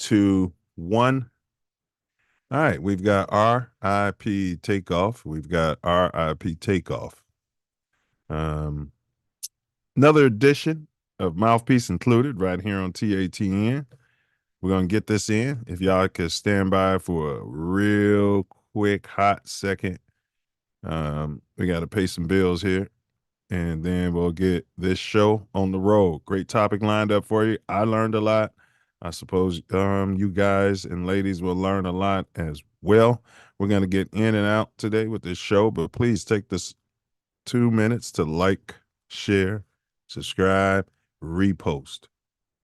2, 1. All right, we've got RIP Takeoff. We've got RIP Takeoff. Another edition of Mouthpiece Included right here on TATN. We're going to get this in. If y'all could stand by for a real quick, hot second. We got to pay some bills here, and then we'll get this show on the road. Great topic lined up for you. I learned a lot. I suppose you guys and ladies will learn a lot as well. We're going to get in and out today with this show, but please take this 2 minutes to like, share, subscribe, repost.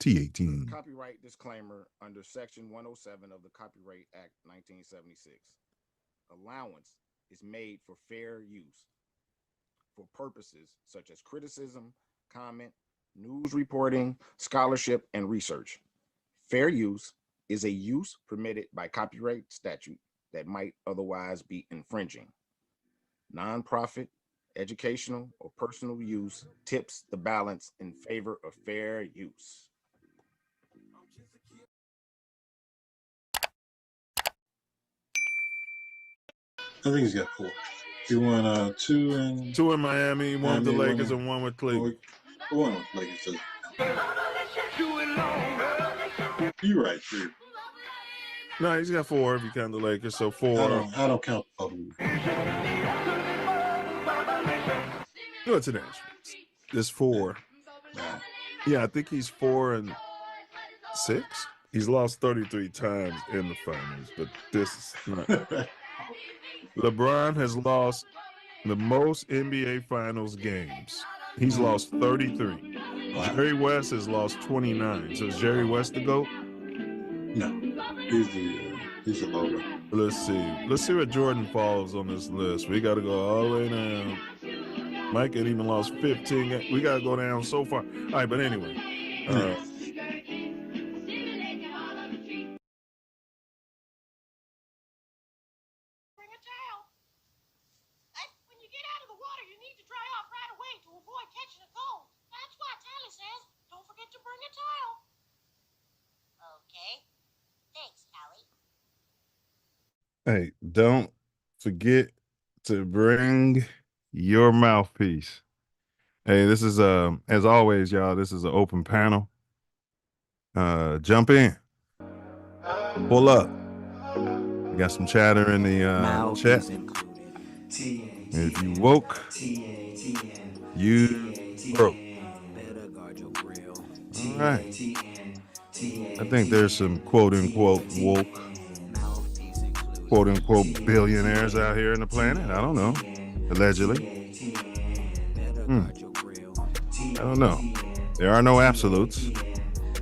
T18. Copyright disclaimer under Section 107 of the Copyright Act 1976. Allowance is made for fair use for purposes such as criticism, comment, news reporting, scholarship, and research. Fair use is a use permitted by copyright statute that might otherwise be infringing. Nonprofit, educational, or personal use tips the balance in favor of fair use. I think he's got 4. He won 2 in... 2 in Miami, one with the Lakers and one with Cleveland. One with Lakers. You're right, 3. No, he's got 4 if you count the Lakers, so 4. I don't count the other one. No, it's an Astros. There's 4. Yeah, I think he's 4 and 6. He's lost 33 times in the finals, but this is not. LeBron has lost the most NBA Finals games. He's lost 33. Wow. Jerry West has lost 29. So is Jerry West the GOAT? No, he's the logo. Let's see what Jordan falls on this list. We got to go all the way down. Mike had even lost 15. We got to go down so far. All right, but anyway. Hey, don't forget to bring your mouthpiece. Hey, this is as always, y'all, this is an open panel. Jump in. Pull up. We got some chatter in the chat. If you woke, you broke. All right. I think there's some quote-unquote woke, quote-unquote billionaires out here in the planet. I don't know. Allegedly. I don't know. There are no absolutes.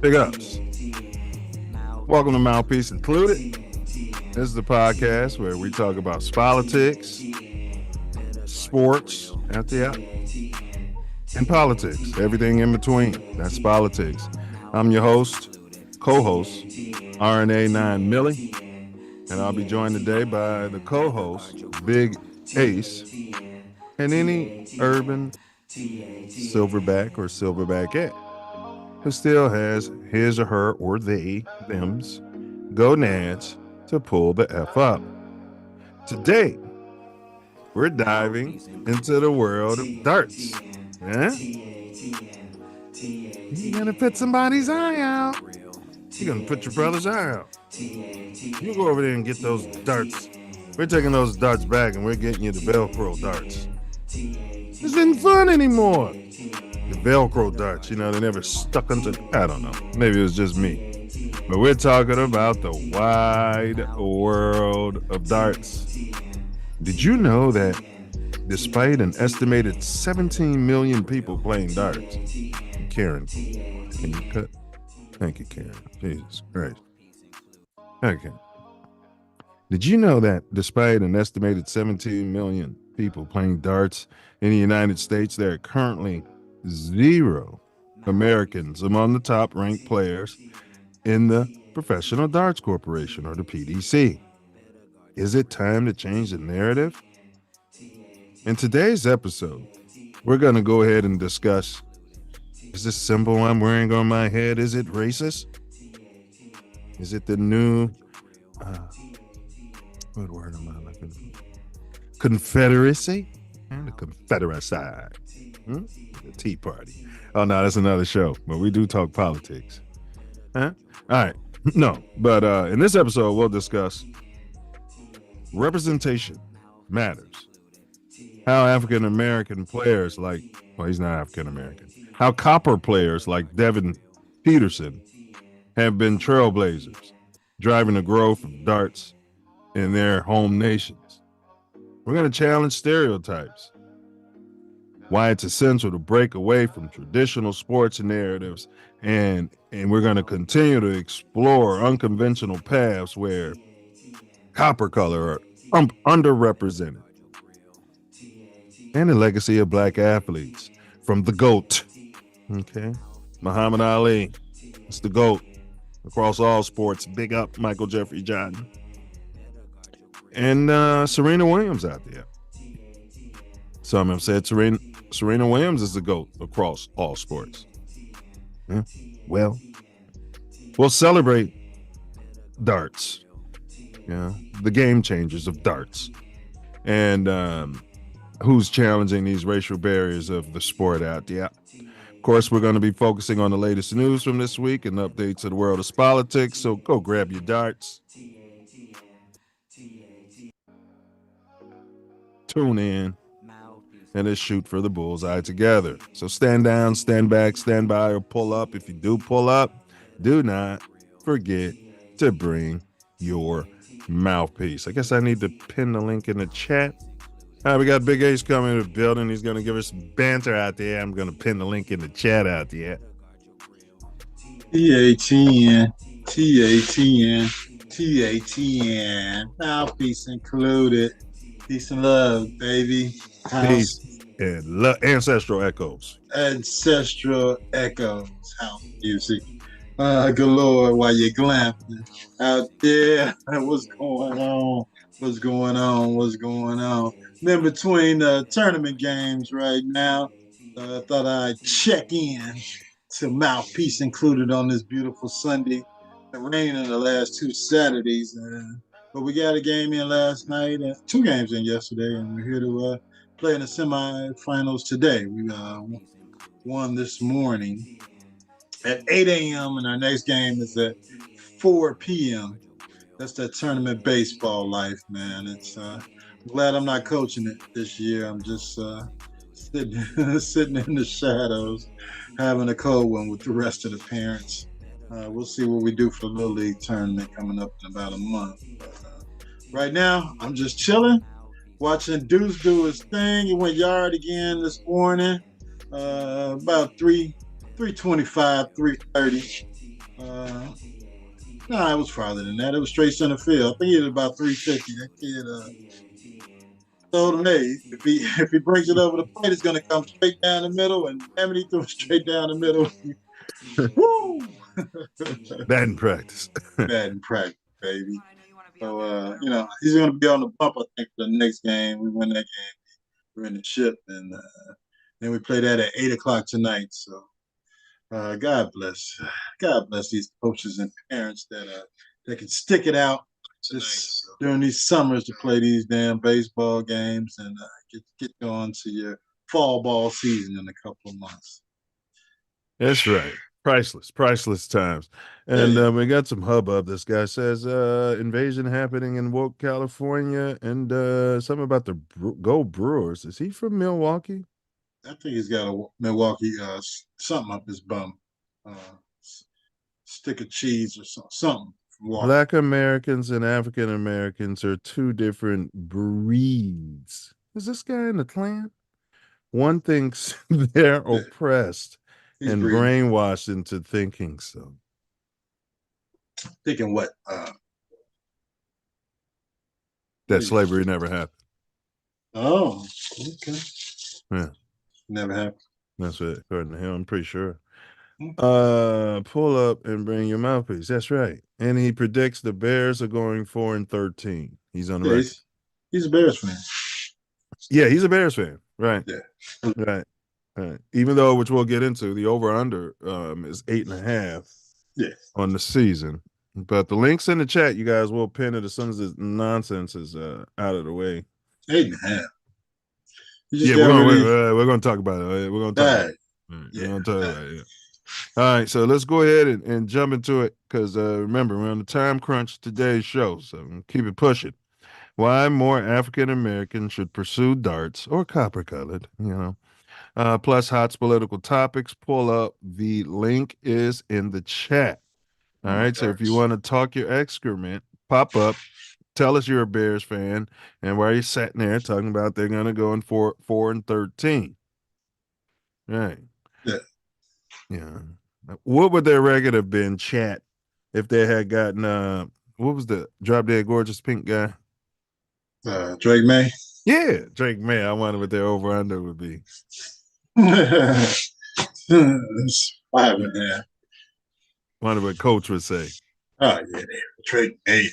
Big ups. Welcome to Mouthpiece Included. This is the podcast where we talk about politics, sports, and politics. Everything in between. That's politics. I'm your host, co-host, RNA9 Millie. And I'll be joined today by the co-host, Big Ace, and any urban silverback or silverbackette who still has his or her or they, thems, gonads to pull the F up. Today, we're diving into the world of darts. Yeah? You're gonna put somebody's eye out. You're gonna put your brother's eye out. You go over there and get those darts. We're taking those darts back and we're getting you the Velcro darts. This isn't fun anymore. The Velcro darts, they never stuck into, I don't know. Maybe it was just me. But we're talking about the wide world of darts. Did you know that despite an estimated 17 million people playing darts, Karen, can you cut? Thank you, Karen. Jesus Christ. Okay. Did you know that despite an estimated 17 million people playing darts in the United States, there are currently 0 Americans among the top-ranked players in the Professional Darts Corporation, or the PDC? Is it time to change the narrative? In today's episode, we're going to go ahead and discuss, is this symbol I'm wearing on my head, is it racist? Is it the new what word am I looking for? Confederacy? And the Confederate side. The Tea Party. Oh no, that's another show. But we do talk politics. Huh? All right. No, but in this episode, we'll discuss representation matters. How African American players well, he's not African American. How copper players like Devin Peterson have been trailblazers, driving the growth of darts in their home nations. We're going to challenge stereotypes, why it's essential to break away from traditional sports narratives, and we're going to continue to explore unconventional paths where copper color are underrepresented, and the legacy of black athletes from the GOAT. Okay, Muhammad Ali, it's the GOAT across all sports. Big up Michael Jeffrey Jordan. And Serena Williams out there. Some have said Serena Williams is the GOAT across all sports. Yeah. Well, we'll celebrate darts. Yeah, the game changers of darts. And who's challenging these racial barriers of the sport out there. Of course, we're going to be focusing on the latest news from this week and updates of the world of politics. So go grab your darts. Tune in and let's shoot for the bullseye together. So stand down, stand back, stand by, or pull up. If you do pull up, do not forget to bring your mouthpiece. I guess I need to pin the link in the chat. All right, we got Big Ace coming to the building. He's going to give us some banter out there. I'm going to pin the link in the chat out there. TATN, TATN, TATN. Mouthpiece included. Peace and love, baby. Peace and ancestral echoes. Ancestral echoes. House music. Galore while you're glamping out there. What's going on? What's going on? What's going on? I'm in between tournament games right now. I thought I'd check in to Mouthpiece included on this beautiful Sunday. It rained in the last 2 Saturdays, but we got a game in last night, 2 games in yesterday, and we're here to play in the semifinals today. We won this morning at 8 a.m. and our next game is at 4 p.m. That's that tournament baseball life, man. It's I'm glad I'm not coaching it this year. I'm just sitting in the shadows, having a cold one with the rest of the parents. We'll see what we do for the Little League tournament coming up in about a month. But, right now, I'm just chilling, watching Deuce do his thing. He went yard again this morning, about 325, 330. Nah, it was farther than that. It was straight center field. I think he did about 350. That kid told him, hey, if he brings it over the plate, it's gonna come straight down the middle. And damn it, he threw it straight down the middle. Woo! Batting practice. Batting practice, baby. So he's gonna be on the bump, I think, for the next game. We win that game, we're in the ship, and then we play that at 8:00 tonight. So God bless these coaches and parents that can stick it out during these summers to play these damn baseball games and get going to your fall ball season in a couple of months. That's right. Priceless times. And we got some hubbub. This guy says invasion happening in Woke, California, and something about the Go Brewers. Is he from Milwaukee? I think he's got a Milwaukee something up his bum, stick of cheese or something. Black Americans and African Americans are 2 different breeds. Is this guy in the Klan? One thinks they're oppressed and brainwashed into thinking so. Thinking what? That slavery never happened. Oh, okay. Yeah. Never happened. That's it. According to him, I'm pretty sure. Pull up and bring your mouthpiece. That's right. And he predicts the Bears are going 4-13. He's on the record. He's a Bears fan. Yeah, he's a Bears fan. Right. Yeah. Right. Even though, which we'll get into, the over-under is 8.5 on the season. But the link's in the chat. You guys will pin it as soon as this nonsense is out of the way. 8.5. You just Yeah, got really. we're gonna talk about it. We're gonna talk about it. All right, Yeah. we're gonna talk about it. Yeah. All right, so let's go ahead and jump into it because remember we're on the time crunch today's show, so keep it pushing. Why more African Americans should pursue darts or copper colored, plus hot political topics. Pull up. The link is in the chat. All right, so if you want to talk your excrement, pop up. Tell us you're a Bears fan, and why are you sitting there talking about they're going to go in 4-13? Right. Yeah. Yeah. What would their record have been, chat, if they had gotten what was the Drop Dead Gorgeous Pink guy? Drake May. Yeah, Drake May. I wonder what their over under would be. 5.5. Wonder what coach would say. Oh yeah, Drake May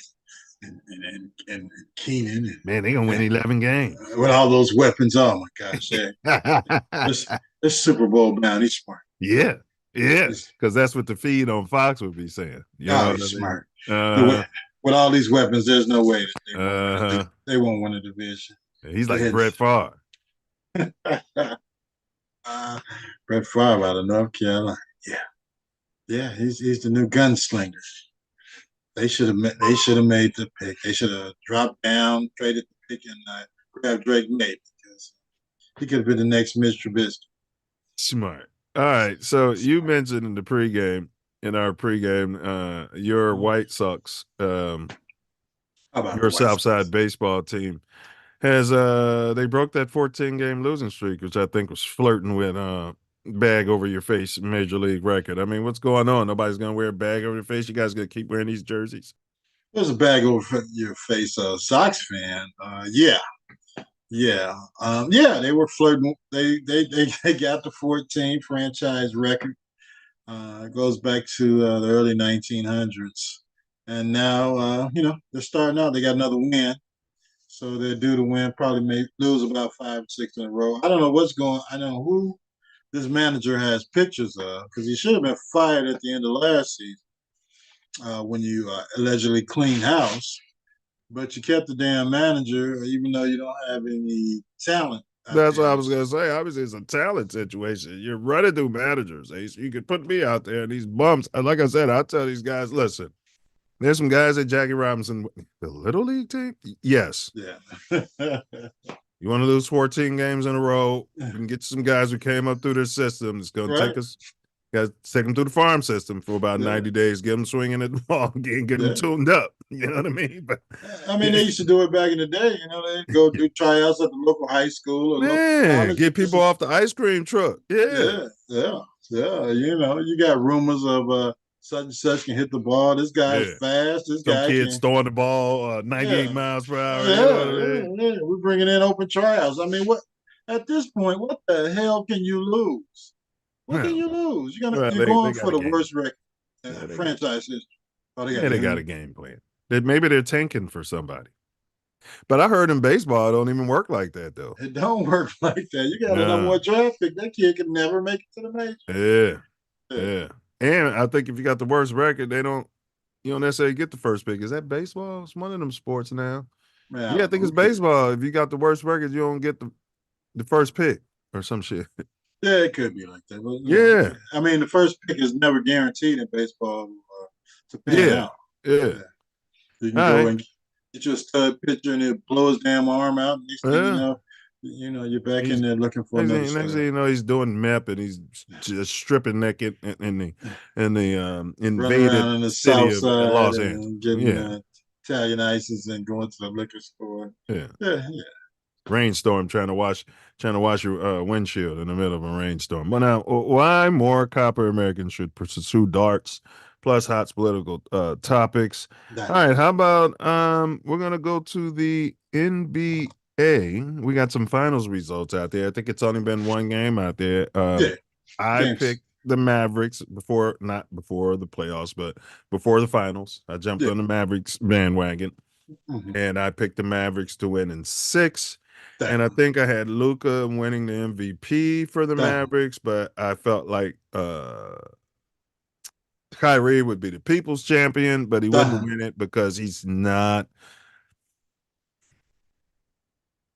and Keenan. Man, they're gonna win 11 games. With all those weapons. Oh my gosh. This Super Bowl bound. He's smart. Yeah. Yeah. Because that's what the feed on Fox would be saying. You know he's smart. With all these weapons, there's no way that they won't win a division. He's like Brett Favre. Brett Favre out of North Carolina. Yeah, he's the new gunslinger. They should have made the pick. They should have dropped down, traded the pick, and grabbed Drake May because he could have been the next Mitch Trubisky. Smart. All right. So you mentioned in our pregame, your White Sox, your Southside baseball team has they broke that 14-game losing streak, which I think was flirting with bag over your face major league record. I mean, what's going on? Nobody's gonna wear a bag over your face. You guys gonna keep wearing these jerseys? There's a bag over your face, Sox fan. Yeah. They were flirting. They got the 14 franchise record. It goes back to the early 1900s, and now they're starting out. They got another win, so they're due to win. Probably may lose about 5 or 6 in a row. I don't know what's going. I know who this manager has pictures of because he should have been fired at the end of last season when you allegedly cleaned house. But you kept the damn manager, even though you don't have any talent. That's what I was gonna say. Obviously, it's a talent situation. You're running through managers, Ace. You could put me out there, and these bumps. Like I said, I tell these guys, listen. There's some guys at Jackie Robinson, the little league team. Yes. Yeah. You want to lose 14 games in a row? You can get some guys who came up through their system. It's gonna take us. Guys, take them through the farm system for about 90 days. Get them swinging at the ball, get them tuned up. You know what I mean? But I mean, they used to do it back in the day. They'd go do tryouts at the local high school or local college. Get people off the ice cream truck. Yeah. You got rumors of such and such can hit the ball. This guy's fast. This guy kids throwing the ball 98 miles per hour. We're bringing in open tryouts. I mean, what at this point? What the hell can you lose? What can you lose? You're going for the worst record in franchise history. They got a game plan. Maybe they're tanking for somebody. But I heard in baseball, it don't even work like that, though. It don't work like that. You got a number one draft pick. That kid could never make it to the major. Yeah. And I think if you got the worst record, you don't necessarily get the first pick. Is that baseball? It's one of them sports now. Man, I think it's baseball. If you got the worst record, you don't get the first pick or some shit. Yeah, it could be like that. But, I mean, the first pick is never guaranteed in baseball to pan out. Yeah. You can go and get you a stud pitcher and he'll blow his damn arm out. And next thing you know, you're back in there looking for another next thing you know, he's doing MEP and he's just stripping naked in the invaded city of Los Angeles. And getting Italian ices and going to the liquor store. Yeah. Rainstorm trying to wash your windshield in the middle of a rainstorm. But now, why more copper Americans should pursue darts plus hot political topics? All right, how about we're gonna go to the NBA. We got some finals results out there. I think it's only been one game out there. I picked the Mavericks not before the playoffs, but before the finals. I jumped on the Mavericks bandwagon, and I picked the Mavericks to win in 6. And I think I had Luka winning the MVP for the Mavericks, but I felt like Kyrie would be the people's champion, but he wouldn't win it because he's not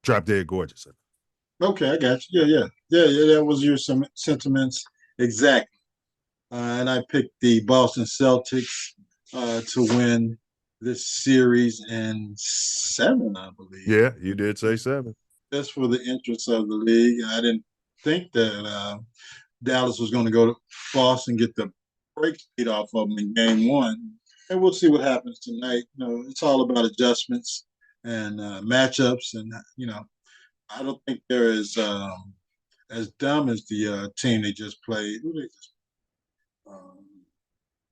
drop dead gorgeous. Okay, I got you. Yeah. That was your sentiments exactly. And I picked the Boston Celtics to win this series in 7, I believe. Yeah, you did say 7. Just for the interest of the league. I didn't think that Dallas was going to go to Boston, get the break beat off of them in game 1. And we'll see what happens tonight. It's all about adjustments and matchups. And, I don't think they're as dumb as the team they just played. Who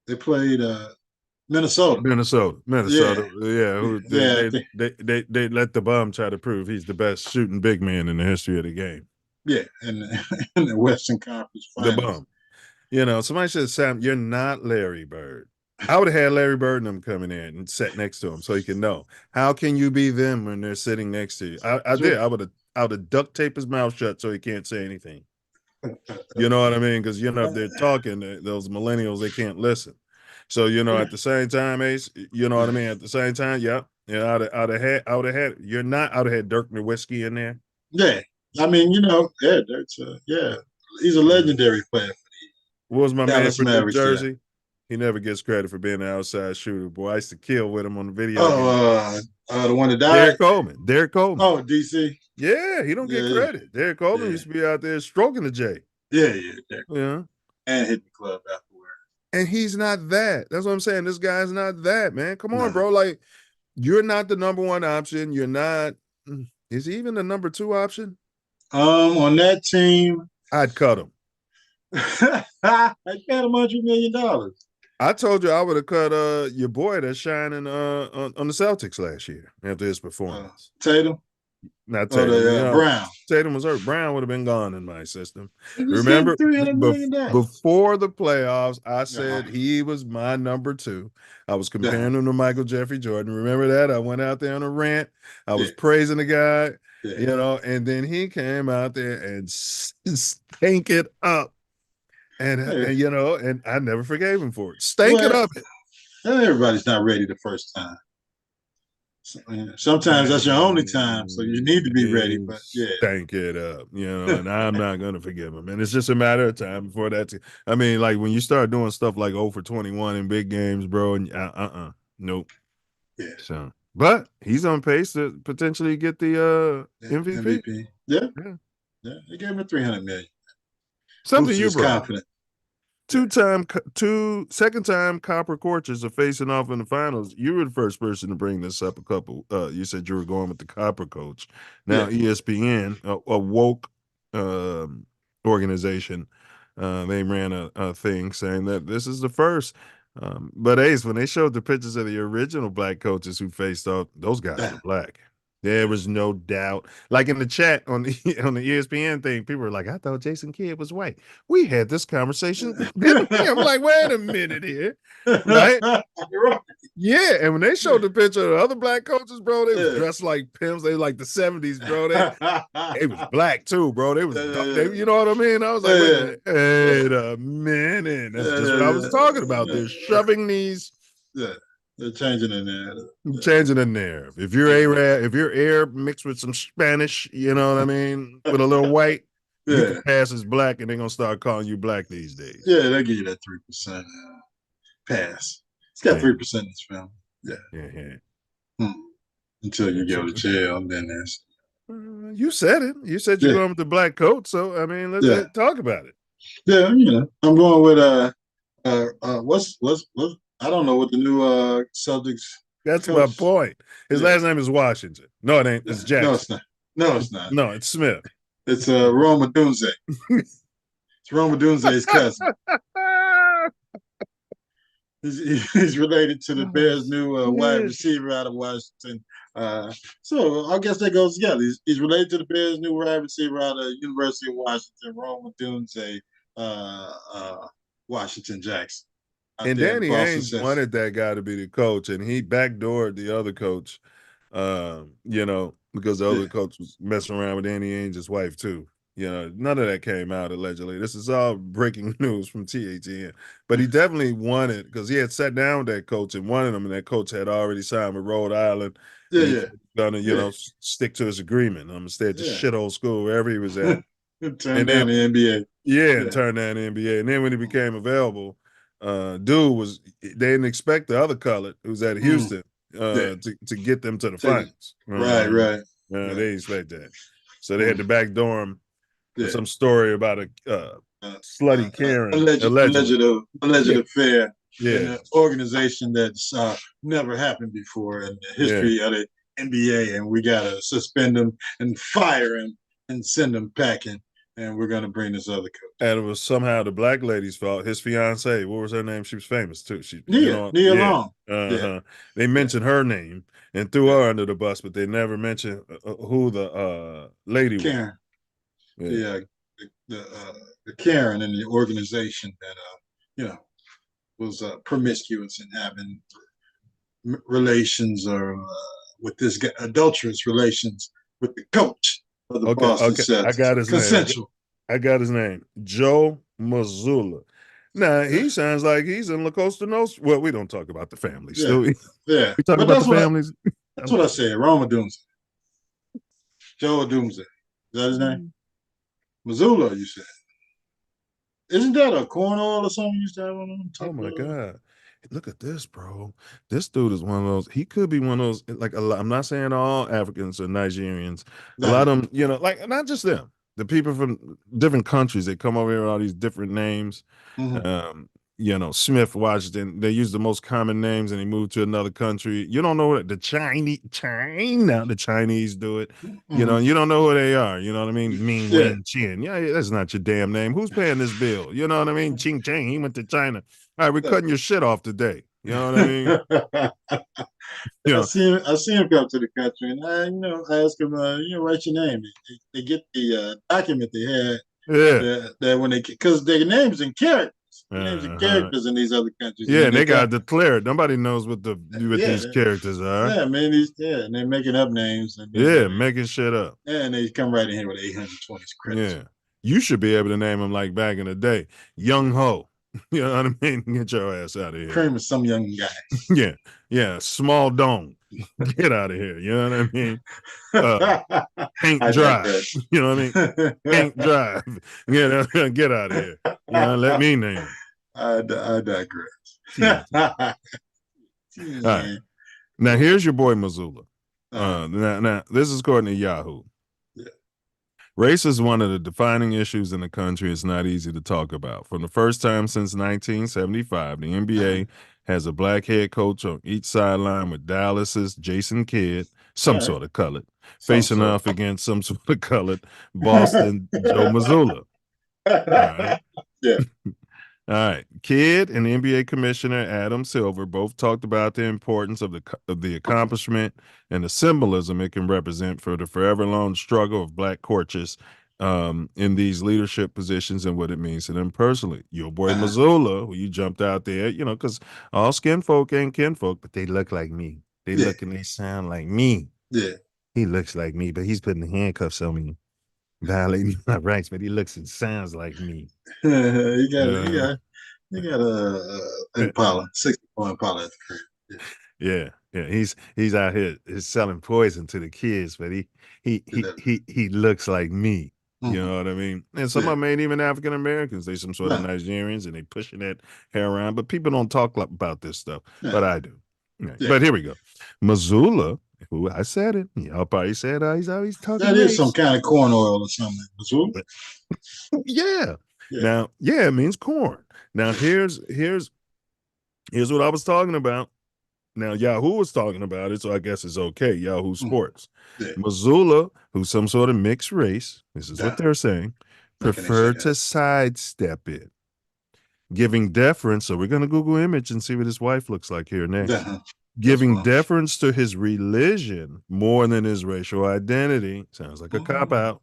they played Minnesota. Minnesota. Yeah. Who Yeah. They let the bum try to prove he's the best shooting big man in the history of the game. Yeah, in the Western Conference Finals. The bum. Somebody said, Sam, you're not Larry Bird. I would have had Larry Bird and them coming in and sat next to him so he can know. How can you be them when they're sitting next to you? I did. I would have duct taped his mouth shut so he can't say anything. You know what I mean? Because if they're talking, those millennials, they can't listen. So at the same time, Ace, you know what I mean. At the same time, I would have had. You're not. I would have had Dirk Nowitzki in there. Yeah, I mean, Dirk's he's a legendary player. What was my Dallas man for New Mavericks, Jersey? yeah. He never gets credit for being an outside shooter. Boy, I used to kill with him on the video. The one that died. Derek Coleman. Oh, DC. Yeah, he don't get credit. Derek Coleman used to be out there stroking the J. Yeah. Yeah. And hit the club afterward. And he's not that. That's what I'm saying. This guy's not that, man. Come on, bro. Like, you're not the number 1 option. You're not. Is he even the number 2 option? On that team, I'd cut him. I got him $100 million. I told you I would have cut your boy that's shining on the Celtics last year after his performance. Tatum? Not Tatum. Brown. Tatum was hurt. Brown would have been gone in my system. Remember, $300 million. Before the playoffs, I said he was my number 2. I was comparing him to Michael Jeffrey Jordan. Remember that? I went out there on a rant. I was praising the guy, and then he came out there and stank it up. And I never forgave him for it. Stank it up. Everybody's not ready the first time. Sometimes that's your only time, so you need to be ready. But stank it up, and I'm not gonna forgive him. And it's just a matter of time before that. I mean, like when you start doing stuff like 0 for 21 in big games, bro, and nope. Yeah. So, but he's on pace to potentially get the MVP. Yeah. They gave him $300 million. Something you brought. Confident. Second-time Copper Coaches are facing off in the finals. You were the first person to bring this up. You said you were going with the Copper Coach. Now ESPN, a woke organization, they ran a thing saying that this is the first. But Ace, when they showed the pictures of the original black coaches who faced off, those guys were black. There was no doubt. Like in the chat on the ESPN thing, people were like, I thought Jason Kidd was white. We had this conversation. I'm like, wait a minute here. Right? Yeah. And when they showed the picture of the other black coaches, bro, they was dressed like pimps. They were like the 70s, bro. They was black too, bro. They was, you know what I mean? I was like, wait a minute. That's just what I was talking about. They're shoving these. Yeah. They're changing the narrative. Changing the narrative. If you're Arab, if you're Arab mixed with some Spanish, you know what I mean, with a little white, you can pass as black, and they're gonna start calling you black these days. Yeah, they'll give you that 3% pass. It's got 3% in this film. Yeah. Until you go to jail, then there's. You said it. You said you're going with the black coat, so I mean, let's talk about it. Yeah, I'm going with what's I don't know what the new Celtics. That's my point. His last name is Washington. No, it ain't. It's Jackson. No, it's not. No, it's Smith. It's Roma Dunze. It's Roma Dunze's cousin. He's related to the Bears' new wide receiver out of Washington. So I guess that goes together. He's related to the Bears' new wide receiver out of University of Washington, Roma Dunze, Washington Jackson. And Danny Ainge wanted that guy to be the coach, and he backdoored the other coach, because the other coach was messing around with Danny Ainge's wife too. none of that came out allegedly. This is all breaking news from TATN. But he definitely wanted, because he had sat down with that coach and wanted him, and that coach had already signed with Rhode Island, Yeah, and he yeah, was gonna, yeah, stick to his agreement. I'm gonna stay at the yeah. shithole school wherever he was at. Turn And then down the NBA. and Yeah. turn down the NBA. And then when he became available, they didn't expect the other colored who's at Mm, Houston yeah. to get them to the Take it. finals. Right, right, They right. didn't expect that. So they had Mm, to backdoor him with yeah. some story about a slutty Karen, allegedly. Alleged Yeah, affair in yeah, an organization that's never happened before in the yeah. history of the NBA, and we gotta suspend him and fire him and send him packing, and we're gonna bring this other coach. And it was somehow the black lady's fault. His fiance, what was her name? She was famous too. Nia Yeah. Long. Yeah, They yeah, mentioned her name and threw yeah. her under the bus, but they never mentioned who the lady was. Karen. Yeah. The the Karen in the organization that was promiscuous and having relations or with this guy, adulterous relations with the coach of the Boston Okay. I Celtics. got his name. Consensual. I got his name. Joe Mazzulla. Now Yeah, he sounds like he's in La Costa Nostra. Well, we don't talk about the families, yeah, do we? yeah. We talk But about the families. that's what I said. Roma Doomsday. Joe Doomsday. Is that his name? Missoula, you said. Isn't that a corn oil or something you used to have on them? Oh my God. Look at this, bro. This dude is one of those. He could be one of those, like a lot. I'm not saying all Africans or Nigerians. A lot of them, like not just them. The people from different countries, they come over here with all these different names. Mm-hmm. Smith, Washington, they use the most common names and they move to another country. You don't know what the the Chinese do it. Mm-hmm. You don't know who they are. You know what I mean? Ming Yeah. Wing Chin. Yeah, that's not your damn name. Who's paying this bill? You know what I mean? Ching Chang, he went to China. All right, we're cutting your shit off today. You know what I mean? You know, I see him come to the country, and I ask him, write your name. They get the document they had yeah. that when because their names and characters, their names and Uh-huh. characters in these other countries, and Yeah, then and they they got come, to declare it. Nobody knows what yeah, these characters are. yeah, man, and they're making up names, and then Yeah, making shit up. and they come right in here with 820 credits. Yeah. You should be able to name them like back in the day. Young Ho. You know what I mean? Get your ass out of here. Cream of some young guy. Yeah. Yeah. Small Dome. Get out of here. You know what I mean? Hank Drive. You know what I mean? Hank Drive. Get out of here. Let me name him. I digress. All right. Now here's your boy Missoula. Now this is according to Yahoo. Yeah. Race is one of the defining issues in the country. It's not easy to talk about. For the first time since 1975, the NBA has a black head coach on each sideline with Dallas's Jason Kidd, sort of colored, facing off against some sort of colored Boston Joe Mazzulla. All right. Yeah. All right. Kidd and NBA Commissioner Adam Silver both talked about the importance of the accomplishment and the symbolism it can represent for the forever long struggle of black coaches in these leadership positions and what it means to them personally. Your boy Mazzulla, who you jumped out there, because all skin folk ain't kinfolk, but they look like me. They look and they sound like me. Yeah. He looks like me, but he's putting the handcuffs on me, violating my rights, but he looks and sounds like me. He got a Impala, 64 Impala at the crib. Yeah. He's out here selling poison to the kids, but he looks like me. You know what I mean? And some of them ain't even African Americans. They some sort of Nigerians, and they pushing that hair around. But people don't talk about this stuff. But I do. Yeah. But here we go. Mazzulla, who I said it. Y'all probably said he's always talking. That is some kind of corn oil or something. Mazzulla. Yeah. Now, it means corn. Now here's what I was talking about. Now Yahoo was talking about it, so I guess it's okay. Yahoo Sports. Mazzulla, who's some sort of mixed race, this is what they're saying, preferred to sidestep it, giving deference. So we're going to Google image and see what his wife looks like here next. Giving deference to his religion more than his racial identity. Sounds like a cop-out.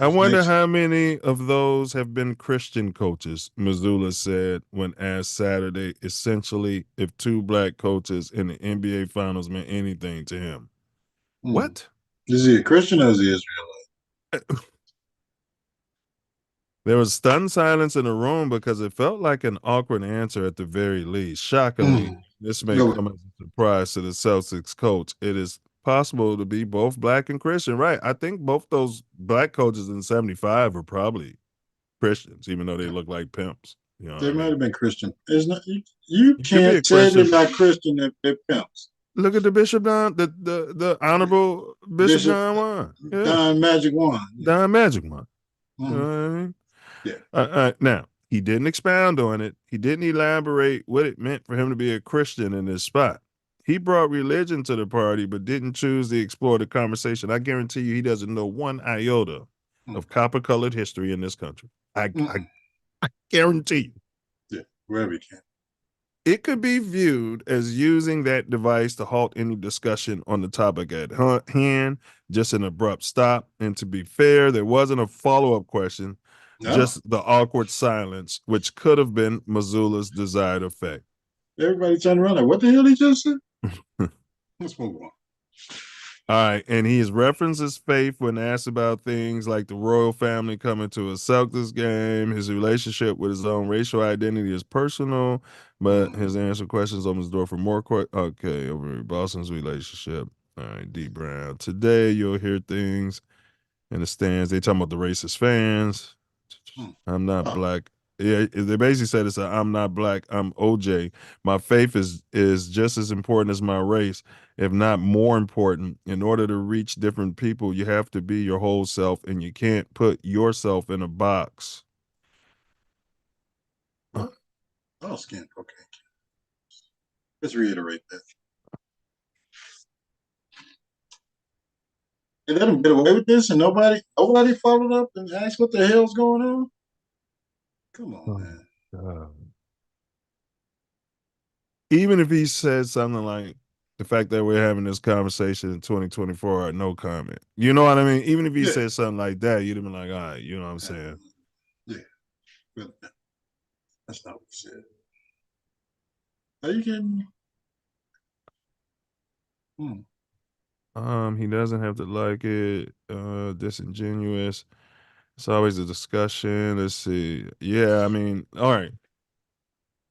I wonder how many of those have been Christian coaches, Mazzulla said when asked Saturday, essentially, if two black coaches in the NBA Finals meant anything to him. What? Is he a Christian or is he Israelite? There was stunned silence in the room because it felt like an awkward answer at the very least. Shockingly, this may No, come as a surprise to the Celtics coach. It is possible to be both black and Christian, right? I think both those black coaches in '75 are probably Christians, even though they look like pimps. You know what they I might mean? have been Christian. It's not, you You could be can't a say they're Christian. not Christian if they're pimps. Look at the Bishop Don, the Honorable Bishop Bishop John Juan. Yeah, Don Magic Wand. Yeah. Don Magic Man. You know Mhm. what I mean? Yeah. Now, he didn't expound on it. He didn't elaborate what it meant for him to be a Christian in this spot. He brought religion to the party, but didn't choose to explore the conversation. I guarantee you he doesn't know one iota of copper-colored history in this country. I guarantee you. Yeah, wherever he can. It could be viewed as using that device to halt any discussion on the topic at hand, just an abrupt stop. And to be fair, there wasn't a follow-up question, No, just the awkward silence, which could have been Missoula's desired effect. everybody turned around like, what the hell he just said? Let's move on. All right, and he has referenced his faith when asked about things like the royal family coming to a Celtics game. His relationship with his own racial identity is personal, but his answer questions opens the door for more questions. Okay, over Boston's relationship. All right, D Brown. Today you'll hear things in the stands. They talking about the racist fans. I'm not black. Yeah, they basically said it's I'm not black. I'm OJ. My faith is just as important as my race, if not more important. In order to reach different people, you have to be your whole self, and you can't put yourself in a box. What? Oh, skin. Okay. Let's reiterate that. They let him get away with this, and nobody followed up and asked what the hell's going on. Come on, man. God. Even if he said something like the fact that we're having this conversation in 2024, no comment. You know what I mean? Even if he said something like that, you'd have been like, all right, you know what I'm saying? Yeah. But that's not what he said. Are you kidding me? He doesn't have to like it. Disingenuous. It's always a discussion. Let's see. Yeah, I mean, all right.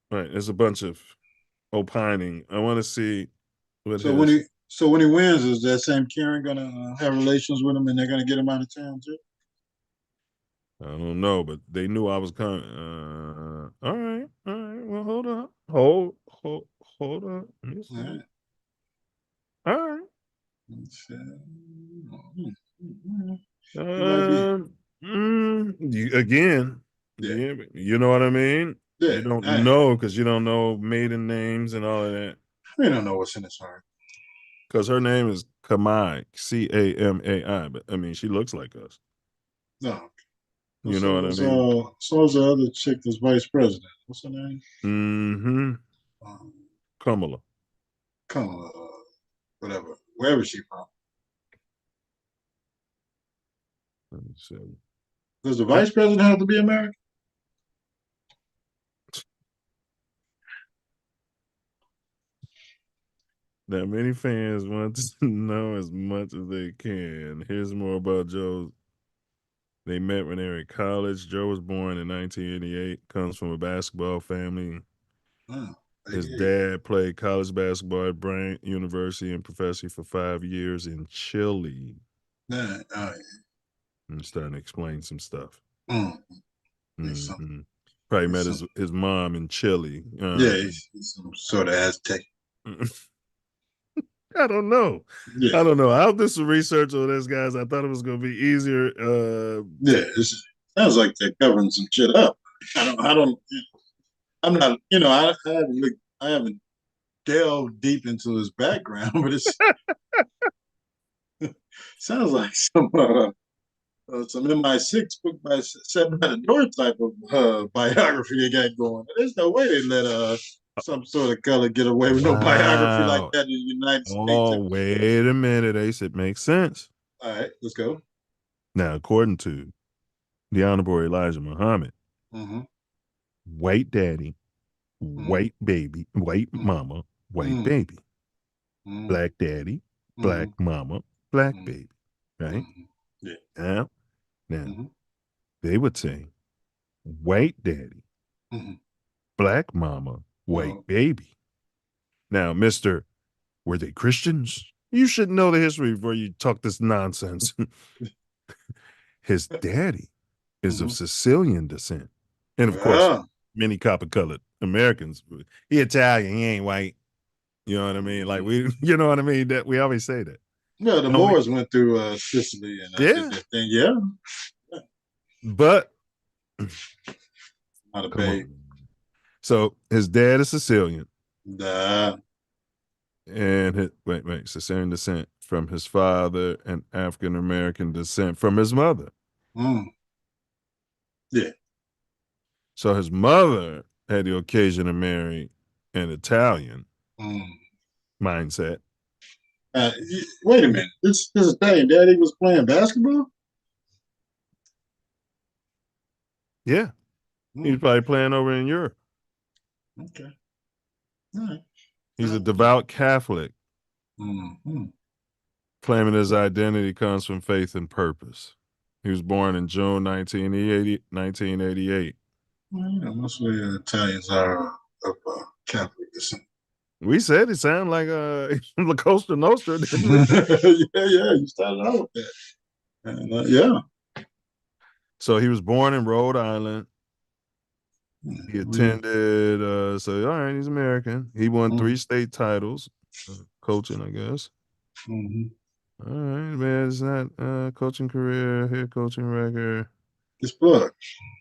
All right. There's a bunch of opining. I want to see what So his. when he wins, is that same Karen gonna have relations with him, and they're gonna get him out of town too? I don't know, but they knew I was coming. All right. All right. Well, hold on. Hold on. Let me see. All right. All right. He might be. Again, Yeah. you know what I mean? Yeah. You don't know because you don't know maiden names and all of that. We don't know what's in his heart. Because her name is Kamai, Camai. But I mean, she looks like us. No. You know what I mean? So is the other chick that's vice president. What's her name? Mm-hmm. Kamala. Kamala, whatever. Wherever she from. Let me see. Does the vice president have to be American? Now, many fans want to know as much as they can. Here's more about Joe. They met when they were in college. Joe was born in 1988, comes from a basketball family. His dad played college basketball at Bryant University and professor for 5 years in Chile. I'm starting to explain some stuff. Probably met his mom in Chile. He's some sort of Aztec. I don't know. Yeah. I don't know. I'll do some research on this, guys. I thought it was going to be easier. It sounds like they're covering some shit up. I'm not, I haven't delved deep into his background, but it sounds like some MI6 book by set by the door type of biography they got going. There's no way they let some sort of color get away with no biography like that in the United States. Oh, wait a minute, Ace. It makes sense. All right, let's go. Now, according to the Honorable Elijah Muhammad, white daddy, white baby, white mama, white baby. Black daddy, black mama, black baby. Right? Yeah. Now, they would say white daddy, black mama, white baby. Now, Mr. Were they Christians? You should know the history before you talk this nonsense. His daddy is of Sicilian descent. And of course, many copper-colored Americans. He Italian, he ain't white. You know what I mean? Like you know what I mean? That we always say that. Yeah, the Moors went through Sicily and did that thing. Yeah. But not a babe. So his dad is Sicilian. Nah. And Sicilian descent from his father and African American descent from his mother. Yeah. So his mother had the occasion to marry an Italian mindset. Wait a minute. This Italian daddy was playing basketball? Yeah. He's probably playing over in Europe. Okay. All right. He's a devout Catholic, claiming his identity comes from faith and purpose. He was born in June 1988. Well, most of the Italians are of Catholic descent. We said it sounded like La Costa Nostra, didn't we? yeah, you started out with that. And, yeah. So he was born in Rhode Island. He attended, all right, he's American. He won 3 state titles, coaching, I guess. All right, man, it's not coaching career, head coaching record. It's plug.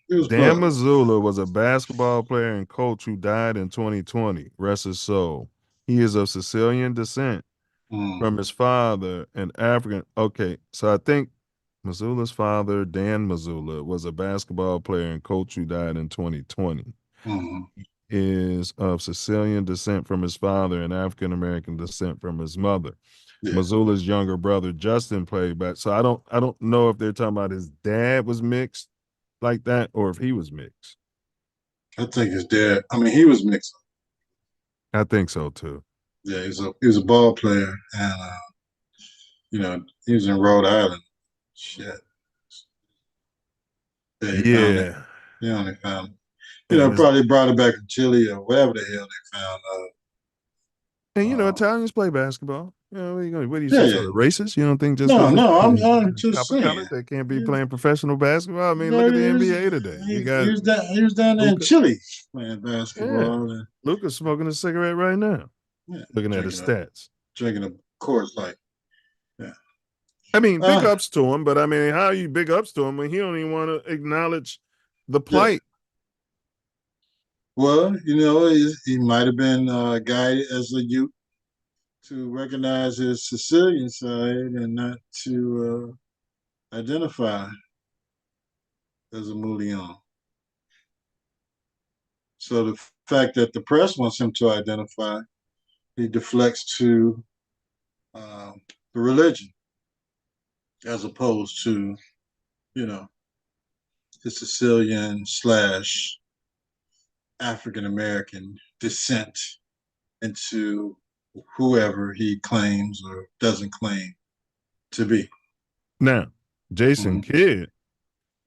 Dan Mazzulla was a basketball player and coach who died in 2020. Rest his soul. He is of Sicilian descent from his father and African. Okay, so I think Mazzulla's father, Dan Mazzulla, was a basketball player and coach who died in 2020. He is of Sicilian descent from his father and African American descent from his mother. Yeah. Mazzulla's younger brother Justin played back. So I don't know if they're talking about his dad was mixed like that or if he was mixed. I think his dad. I mean, he was mixed. I think so too. Yeah, he was a ball player, and he was in Rhode Island. Shit. Yeah. They only found it. Probably brought it back from Chile or wherever the hell they found. And Italians play basketball. What are you say? Sort of racist? You don't think just no, I'm just saying they can't be playing professional basketball? I mean, look at the NBA today. He was down there in Chile playing basketball. Yeah. Luka's smoking a cigarette right now. Yeah, looking at his stats. Drinking a Coors Light. Yeah. I mean, big ups to him, but I mean, how you big ups to him when he don't even want to acknowledge the plight? Yeah. Well, he might have been guided as a youth to recognize his Sicilian side and not to identify as a Mulian. So the fact that the press wants him to identify, he deflects to the religion as opposed to, the Sicilian / African-American descent into whoever he claims or doesn't claim to be. Now, Jason Kidd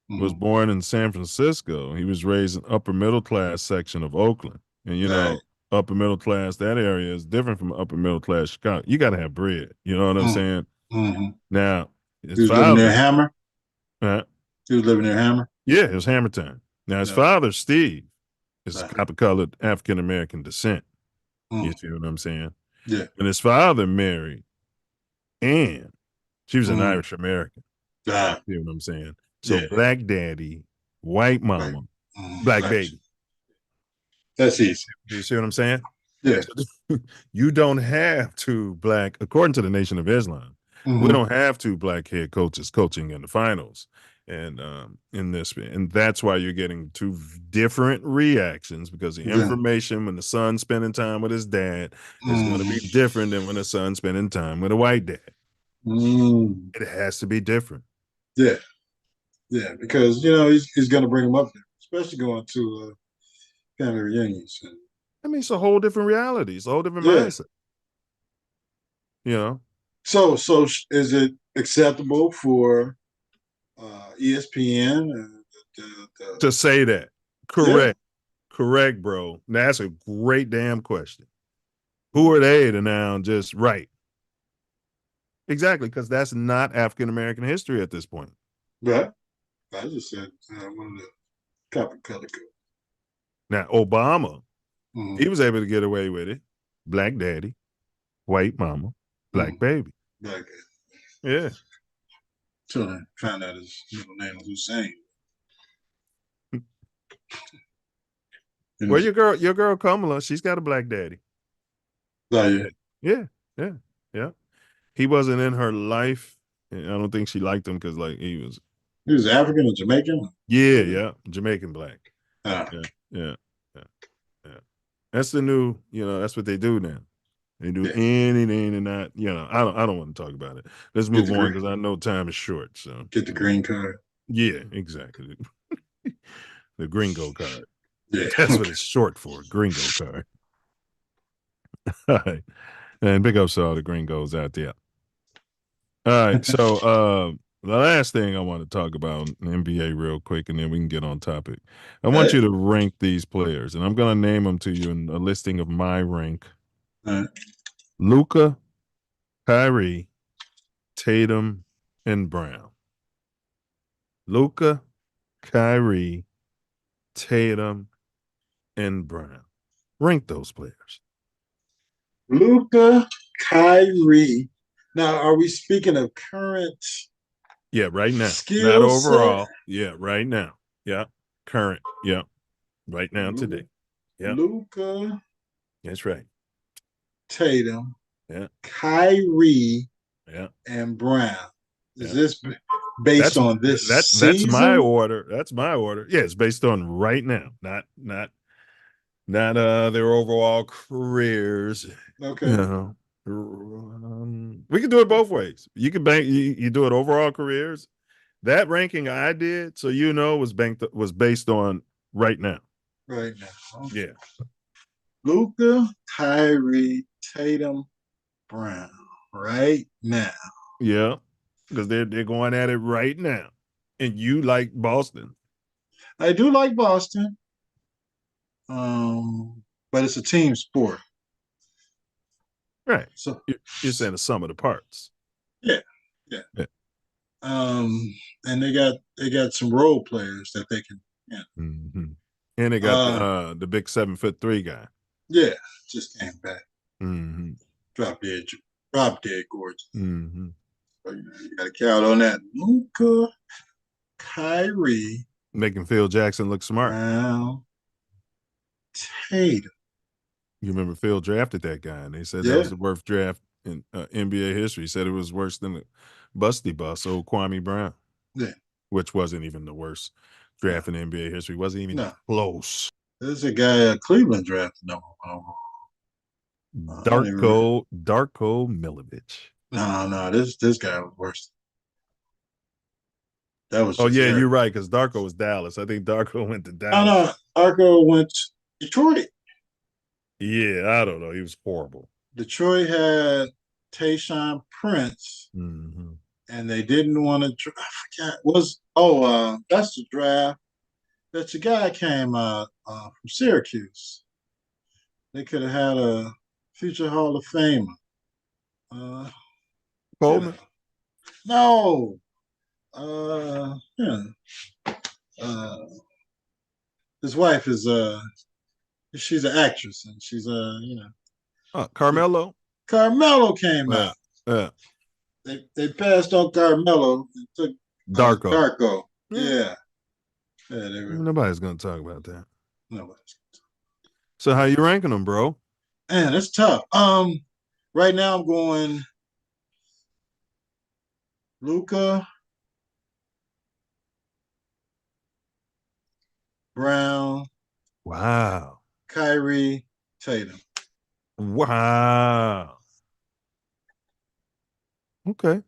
was born in San Francisco. He was raised in upper middle class section of Oakland. And, upper middle class, that area is different from upper middle class Chicago. You got to have bread. You know what I'm saying? Now, he was living near Hammer? He was living near Hammer? Yeah, it was Hammer time. Now, his father, Steve, is copper-colored African-American descent. You see what I'm saying? Yeah. And his father married Ann. She was an Irish American. You see what I'm saying? So black daddy, white mama, black baby. That's easy. You see what I'm saying? Yeah. So you don't have 2 black, according to the Nation of Islam, we don't have 2 black head coaches coaching in the finals. And in this, and that's why you're getting 2 different reactions, because the information when the son's spending time with his dad is going to be different than when the son's spending time with a white dad. It has to be different. Yeah, yeah, because he's going to bring him up there, especially going to family reunions. I mean, it's a whole different reality. It's a whole different mindset. So is it acceptable for ESPN to say that? Correct. Correct, bro. That's a great damn question. Who are they to now just right? Exactly, because that's not African American history at this point. Yeah. I just said one of the copper color code. Now, Obama, he was able to get away with it. Black daddy, white mama, black baby. Black. Yeah. Till I found out his middle name was Hussein. Well, your girl Kamala, she's got a black daddy. Oh, yeah. Yeah, yeah, yeah. He wasn't in her life. And I don't think she liked him because, like, he was African or Jamaican? Yeah, Jamaican black. Ah. Yeah. That's the new, that's what they do now. They do anything and not, I don't want to talk about it. Let's move on because I know time is short. So get the green card. Yeah, exactly. The gringo card. Yeah. That's what it's short for, gringo card. All right. And big ups to all the gringos out there. All right. So the last thing I want to talk about NBA real quick, and then we can get on topic. I want you to rank these players, and I'm going to name them to you in a listing of my rank. Luka, Kyrie, Tatum, and Brown. Luka, Kyrie, Tatum, and Brown. Rank those players. Luka, Kyrie. Now, are we speaking of current? Yeah, right now. Skill Not overall. set? Yeah, right now. Yeah, current. Yeah, right now, today. Yeah, Luka. That's right. Tatum. Yeah. Kyrie. Yeah. And Brown. Is this based on this season? That's my order. That's my order. Yeah, it's based on right now, not their overall careers. Okay. We can do it both ways. You can you do it overall careers. That ranking I did, so was based on right now. Right now. Okay. Yeah. Luka, Kyrie, Tatum, Brown. Right now. Yeah. Because they're going at it right now. And you like Boston. I do like Boston. But it's a team sport. Right. So you're saying the sum of the parts. Yeah. And they got some role players that they can. Yeah. Mm-hmm. And they got the big 7'3" guy. Yeah, just came back. Mm-hmm. Drop dead gorgeous. Mm-hmm. So you got to count on that. Luka, Kyrie, making Phil Jackson look smart. Brown, Tatum. You remember Phil drafted that guy, and they said that was the worst draft in NBA history. He said it was worse than the Busty Bus, old Kwame Brown. Yeah. Which wasn't even the worst draft in NBA history. Wasn't even close. There's a guy Cleveland drafted number one. Darko Milicic. No, this guy was worse. That was. Oh yeah, you're right. Because Darko was Dallas. I think Darko went to Dallas. No, Darko went to Detroit. Yeah, I don't know. He was horrible. Detroit had Tayshaun Prince, and they didn't want to. I forgot. That's the draft. That's the guy came from Syracuse. They could have had a future Hall of Famer. Coleman? No. His wife is she's an actress, and she's Carmelo. Carmelo came out. They passed on Carmelo and took Darko. Yeah. Nobody's gonna talk about that. Nobody's. So how you ranking them, bro? Man, it's tough. Right now I'm going Luka, Brown. Wow. Kyrie, Tatum. Wow. Okay.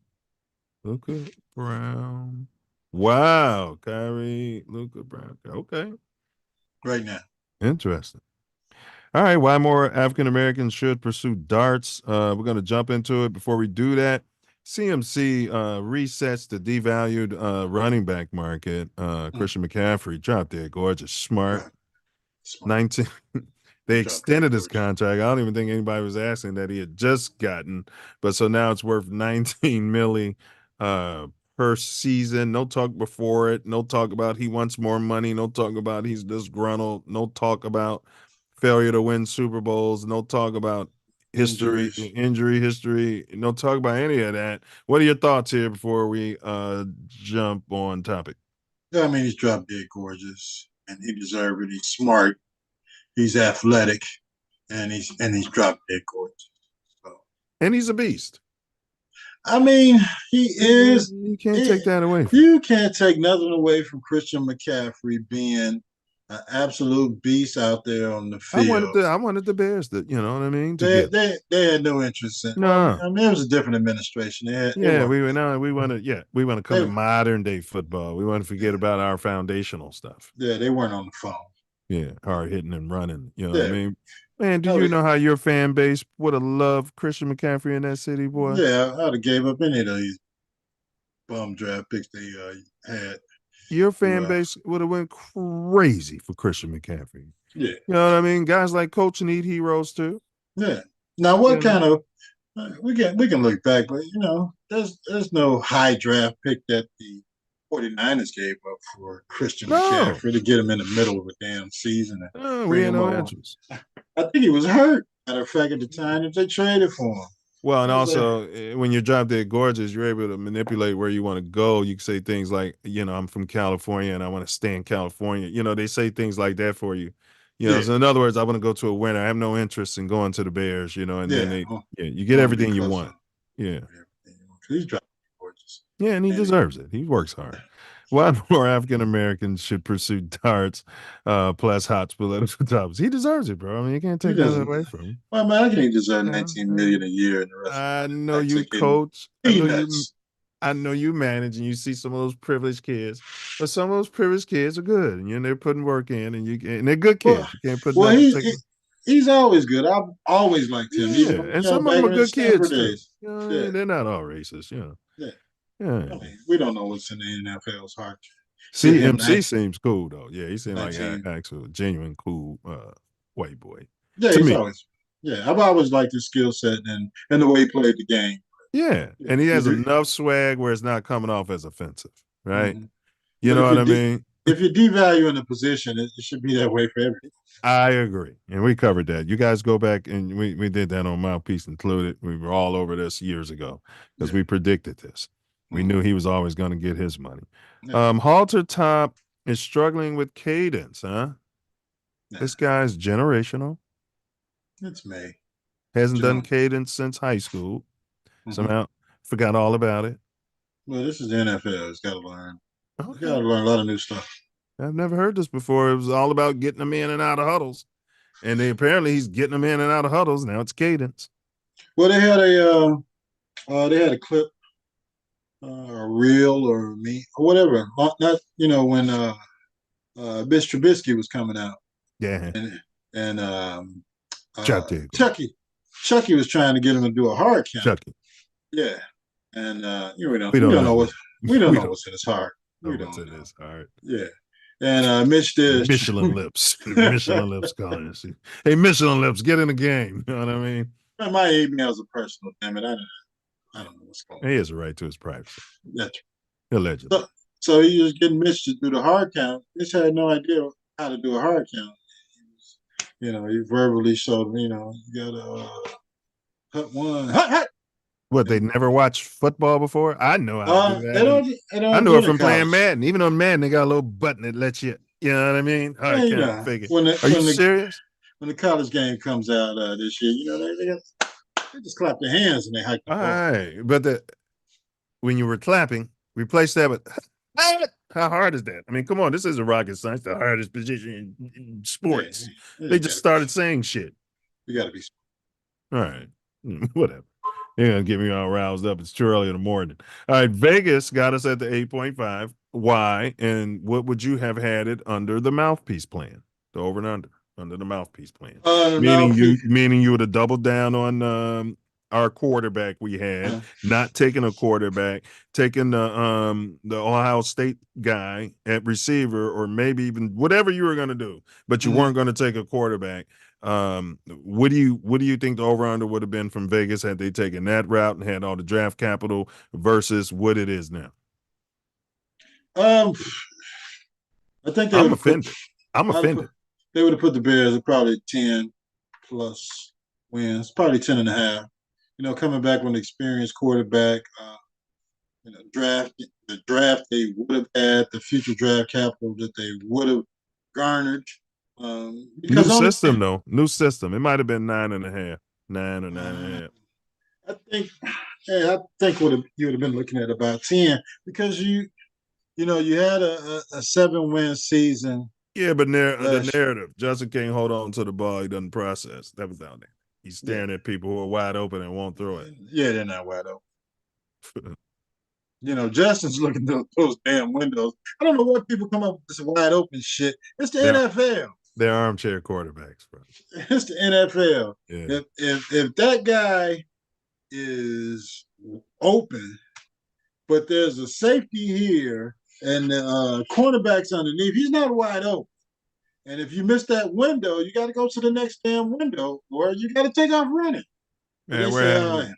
Luka, Brown. Wow. Kyrie, Luka, Brown. Okay. Right now. Interesting. All right. Why more African Americans should pursue darts? We're going to jump into it. Before we do that, CMC resets the devalued running back market. Christian McCaffrey dropped dead gorgeous. Smart. Right. Smart. 19. They He dropped dead extended his gorgeous. contract. I don't even think anybody was asking that he had just gotten, but so now it's worth 19 milli per season. No talk before it. No talk about he wants more money. No talk about he's disgruntled. No talk about failure to win Super Bowls. No talk about history, Injuries. injury history. No talk about any of that. What are your thoughts here before we jump on topic? Yeah, I mean, he's dropped dead gorgeous, and he deserved it. He's smart. He's athletic, and he's dropped dead gorgeous. So, And he's a beast. I mean, he is. You can't take that away from You can't take nothing away from Christian McCaffrey being an absolute beast out there on the I field. wanted the Bears to, you know what I mean, to They, get. they had no interest in. No. Well, I mean, it was a different administration. We want to come to modern day football. We want to forget about our foundational stuff. Yeah, they weren't on the phone. Yeah, hard hitting and running. You know what I Yeah. mean? Man, do you know how your fan base would have loved Christian McCaffrey in that city, boy? Yeah, I'd have gave up any of these bum draft picks they had. Your fan base would have went crazy for Christian McCaffrey. Yeah. You know what I mean? Guys like Coach need heroes too. Yeah. Now, what kind of we can look back, but you know, there's no high draft pick that the 49ers gave up for Christian McCaffrey to get him in the middle of a damn season. We had no interest. I think he was hurt. Matter of fact, at the time that they traded for him. Well, and also when you're drop dead gorgeous, you're able to manipulate where you want to go. You can say things like, you know, I'm from California and I want to stay in California. You know, they say things like that for you. You know, so in other words, I want to go to a winner. I have no interest in going to the Bears, you know, and then you get everything you want. Yeah. He's dropping gorgeous. Yeah, and he deserves it. He works hard. Why more African Americans should pursue darts plus hot political topics? He deserves it, bro. I mean, you can't take that away from him. Well, man, I think he deserves 19 million a year. And the rest I know you coach. I know you manage, and you see some of those privileged kids, but some of those privileged kids are good, and they're putting work in, and they're good kids. You can't put. Well, he's always good. I've always liked him. Yeah, and some of them are good kids too. You know, they're not all racist, you know. Yeah. Yeah. I mean, we don't know what's in the NFL's heart. CMC seems cool though. Yeah, he seemed like an actual genuine cool white boy. Yeah, he's always. Yeah, I've always liked his skill set and the way he played the game. Yeah, and he has enough swag where it's not coming off as offensive, right? Mm-hmm. You know what I mean? If you're devaluing the position, it should be that way for everything. I agree, and we covered that. You guys go back, and we did that on Mouthpiece Included. We were all over this years ago because we predicted this. We knew he was always going to get his money. Yeah. Halter Top is struggling with cadence, huh? Yeah. This guy's generational. It's me. Hasn't done cadence since high school. Somehow forgot all about it. Well, this is the NFL. It's got to learn. Okay. Got to learn a lot of new stuff. I've never heard this before. It was all about getting them in and out of huddles, and apparently he's getting them in and out of huddles. Now it's cadence. Well, they had a clip, a reel or me or whatever. Not when Mitch Trubisky was coming out. Yeah. And Chucky was trying to get him to do a hard count. Chucky. Yeah. And we don't know what's in his heart. We don't know. In his heart. Yeah. And Mitch did Michelin lips. Michelin lips calling us. Hey, Michelin lips, get in the game. You know what I mean? My emails are personal, damn it. I don't know what's going on. He has a right to his privacy. That's allegedly. So he was getting Mitch to do the hard count. Mitch had no idea how to do a hard count. He verbally showed him, you gotta hut one. Hut. What, they never watched football before? I know how to do that. I know it from playing Madden. Even on Madden, they got a little button that lets you know what I mean? Hard count figure. Are you serious? When the college game comes out this year, they just clap their hands and they hike the ball. All right. But when you were clapping, replace that with how hard is that? I mean, come on, this isn't rocket science, the hardest position in sports. They just started saying shit. You got to be smart. All right. Whatever. You're going to get me all roused up. It's too early in the morning. All right. Vegas got us at the 8.5. Why? And what would you have had it under the Mouthpiece plan? The over and under the Mouthpiece plan. Meaning you would have doubled down on our quarterback we had, Uh, not taking a quarterback, taking the Ohio State guy at receiver, or maybe even whatever you were going to do, but you weren't going to take a quarterback. What do you think the over under would have been from Vegas had they taken that route and had all the draft capital versus what it is now? um, I think they would I'm have put. offended. I'm I'd put offended. they would have put the Bears at probably 10 plus wins, probably 10 and a half. Coming back with an experienced quarterback, the draft they would have had, the future draft capital that they would have garnered. New Because only system though. New system. It might have been 9.5, 9 or 9.5. I think, yeah, I think you would have been looking at about 10 because you had a 7-win season Yeah, but the last year. narrative. Justin can't hold on to the ball. He doesn't process. That was down there. He's Yeah, staring at people who are wide open and won't throw it. yeah, they're not wide open. Justin's looking through those damn windows. I don't know what people come up with this wide open shit. It's the They're, NFL. they're armchair quarterbacks, bro. It's the NFL. Yeah. If that guy is open, but there's a safety here and the cornerback's underneath, he's not wide open. And if you miss that window, you got to go to the next damn window, or you got to take off running. But Man, they say,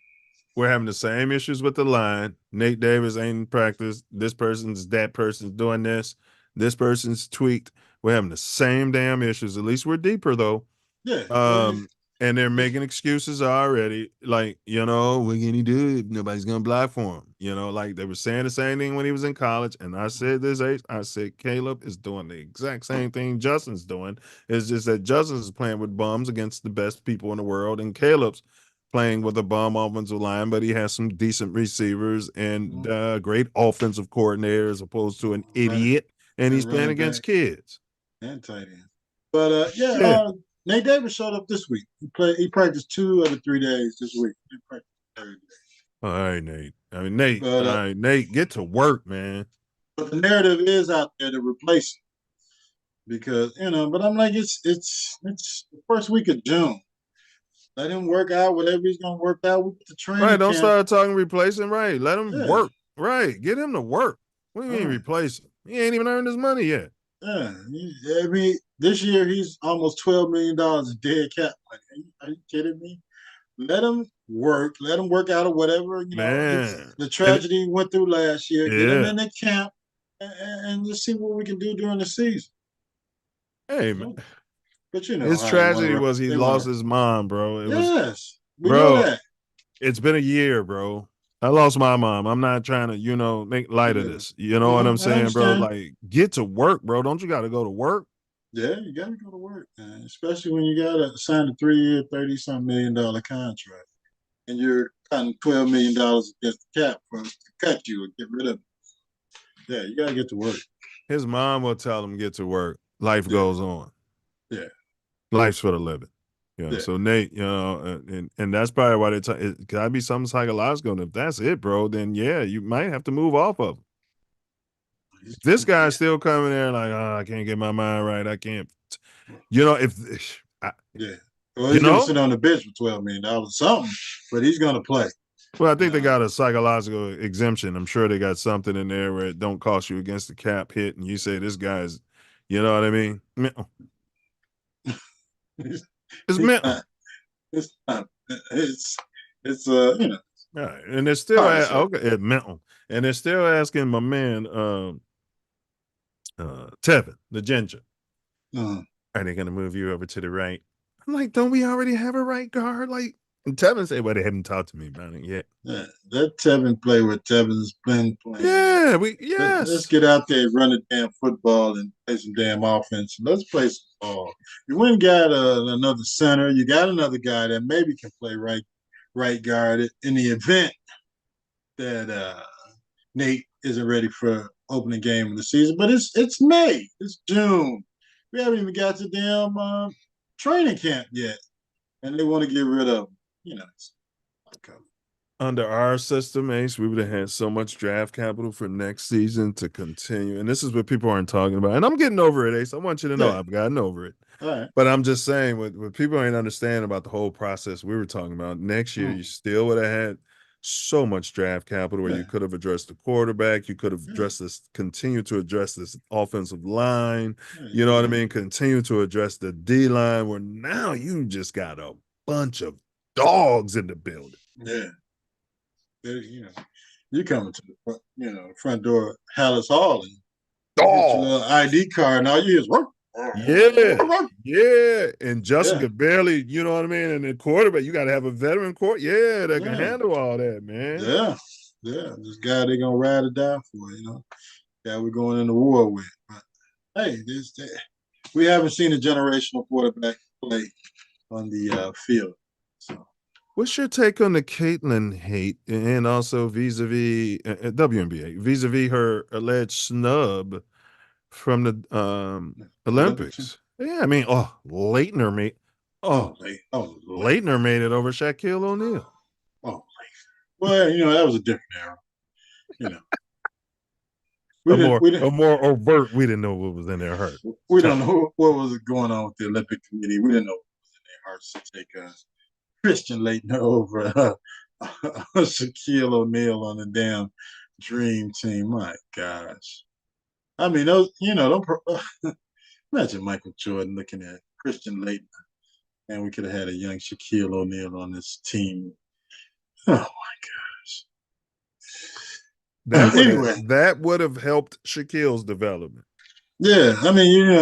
we're having the same issues with the line. Nate Davis ain't in practice. That person's doing this. This person's tweaked. We're having the same damn issues. At least we're deeper though. yeah. And they're making excuses already. Like, what can he do if nobody's gonna block for him? Like they were saying the same thing when he was in college. And I said this age, I said Caleb is doing the exact same thing Justin's doing. It's just that Justin's playing with bums against the best people in the world, and Caleb's playing with a bum offensive line, but he has some decent receivers and great offensive coordinator as opposed to an idiot. And he's playing running against back kids. and tight end. But Yeah. Nate Davis showed up this week. He practiced 2 of the 3 days this week. He practiced third day. All right, Nate. Nate. But, all right, Nate, get to work, man. But the narrative is out there to replace him because But I'm like, it's the first week of June. Let him work out whatever he's gonna work out with the training Right, don't camp. start talking replacing. Right, let him work. Right, get him to work. What do you mean replace him? He ain't even earned his money yet. Yeah, I mean, this year he's almost $12 million in dead cap money. Are you kidding me? Let him work. Let him work out or whatever. Man, the tragedy he went through last year. Yeah. Get him in the camp and just see what we can do during the season. Hey, man. But his tragedy was he lost his mom, bro. We know that. It's been a year, bro. I lost my mom. I'm not trying to, make light of this. You know what I'm saying, bro? Like, get to work, bro. Don't you got to go to work? Yeah, you got to go to work, man. Especially when you got to sign a 3-year, $30-something million contract, and you're cutting $12 million against the cap for us to cut you or get rid of it. Yeah, you got to get to work. His mom will tell him get to work. Life goes on. Yeah, life's for the living. So Nate, and that's probably why it gotta be something psychological. And if that's it, bro, then you might have to move off of him. This guy's still coming there like, I can't get my mind right. I can't, Well, he's gonna sit on the bench for $12 million, something, but he's gonna play. Well, I think they got a psychological exemption. I'm sure they got something in there where it don't cost you against the cap hit, and you say this guy's, you know what I mean? It's mental. It's not. It's Yeah, and they're still it's mental, and they're still asking my man Tevin, the ginger. Are they gonna move you over to the right? I'm like, don't we already have a right guard? Like, and Tevin said, well, they haven't talked to me about it yet. Yeah, that Tevin play where Tevin's been playing. Yeah, Let's get out there and run the damn football and play some damn offense. Let's play some ball. You went and got another center. You got another guy that maybe can play right guard in the event that Nate isn't ready for opening game of the season. But it's May. It's June. We haven't even got to damn training camp yet, and they want to get rid of him. under our system, Ace, we would have had so much draft capital for next season to continue. And this is what people aren't talking about. And I'm getting over it, Ace. I want you to know Yeah. I've gotten over it. All right. But I'm just saying, what people ain't understand about the whole process we were talking about, next year, you still would have had so much draft capital where you could have addressed the quarterback. You could have addressed this, continue to address this offensive line. You know what I mean? Continue to address the D line, where now you just got a bunch of dogs in the building. Yeah. You coming to the front, front door of Hallis Hall and get your little ID card, and all you hear is work. Yeah. And Justin could barely, you know what I mean? And the quarterback, you got to have a veteran court. Yeah, that can handle all that, man. Yeah. This guy they gonna ride or die for, guy we're going into war with. But hey, we haven't seen a generational quarterback play on the field. So. What's your take on the Caitlin hate and also vis-a-vis WNBA, vis-a-vis her alleged snub from the Olympics? Yeah, I mean, Leitner made Leitner made it over Shaquille O'Neal. Well, that was a different era. More overt. We didn't know what was in their heart. We don't know what was going on with the Olympic Committee. We didn't know what was in their hearts to take Christian Leitner over Shaquille O'Neal on the damn dream team. My gosh. I mean, those, imagine Michael Jordan looking at Christian Leitner, and we could have had a young Shaquille O'Neal on this team. Oh my gosh. That would have helped Shaquille's development. Yeah, I mean, you're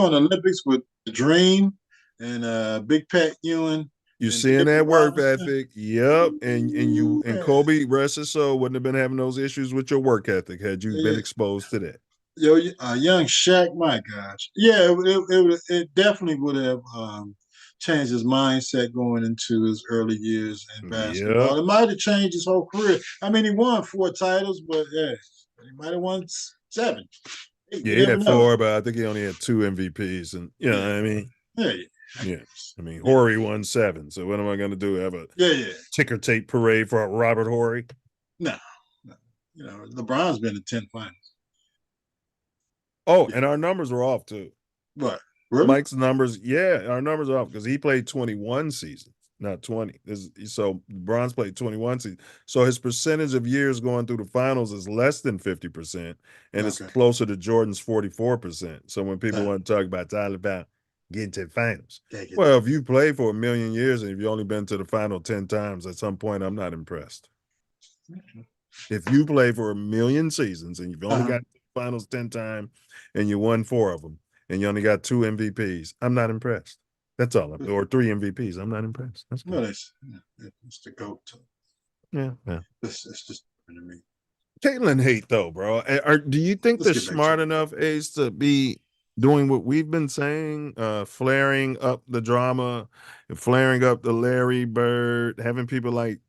on the Olympics with the Dream and Big Pat Ewing. You're seeing that work ethic, yep, and Kobe, rest his soul, wouldn't have been having those issues with your work ethic had you been exposed to that. Young Shaq, my gosh, yeah, it definitely would have changed his mindset going into his early years in basketball. It might have changed his whole career. I mean, he won 4 titles, but he might have won 7. He had 4, but I think he only had 2 MVPs, and what I mean. Yeah. I mean, Horry won 7. So what am I going to do? Have a ticker tape parade for Robert Horry? No. LeBron's been to 10 finals. Oh, and our numbers are off too. What? Really? Mike's numbers, our numbers are off because he played 21 seasons, not 20. So LeBron's played 21 seasons. So his percentage of years going through the finals is less than 50%, and it's closer to Jordan's 44%. So when people want to talk about Tyler Brown getting to the finals, well, if you played for 1 million years and if you've only been to the final 10 times, at some point, I'm not impressed. If you play for 1 million seasons and you've only got the finals 10 times and you won 4 of them and you only got 2 MVPs, I'm not impressed. That's all. Or 3 MVPs. I'm not impressed. That's good. No, it's the GOAT. Yeah. It's just to me. Caitlin hate though, bro. Do you think they're smart enough, Ace, to be doing what we've been saying, flaring up the drama, flaring up the Larry Bird, having people like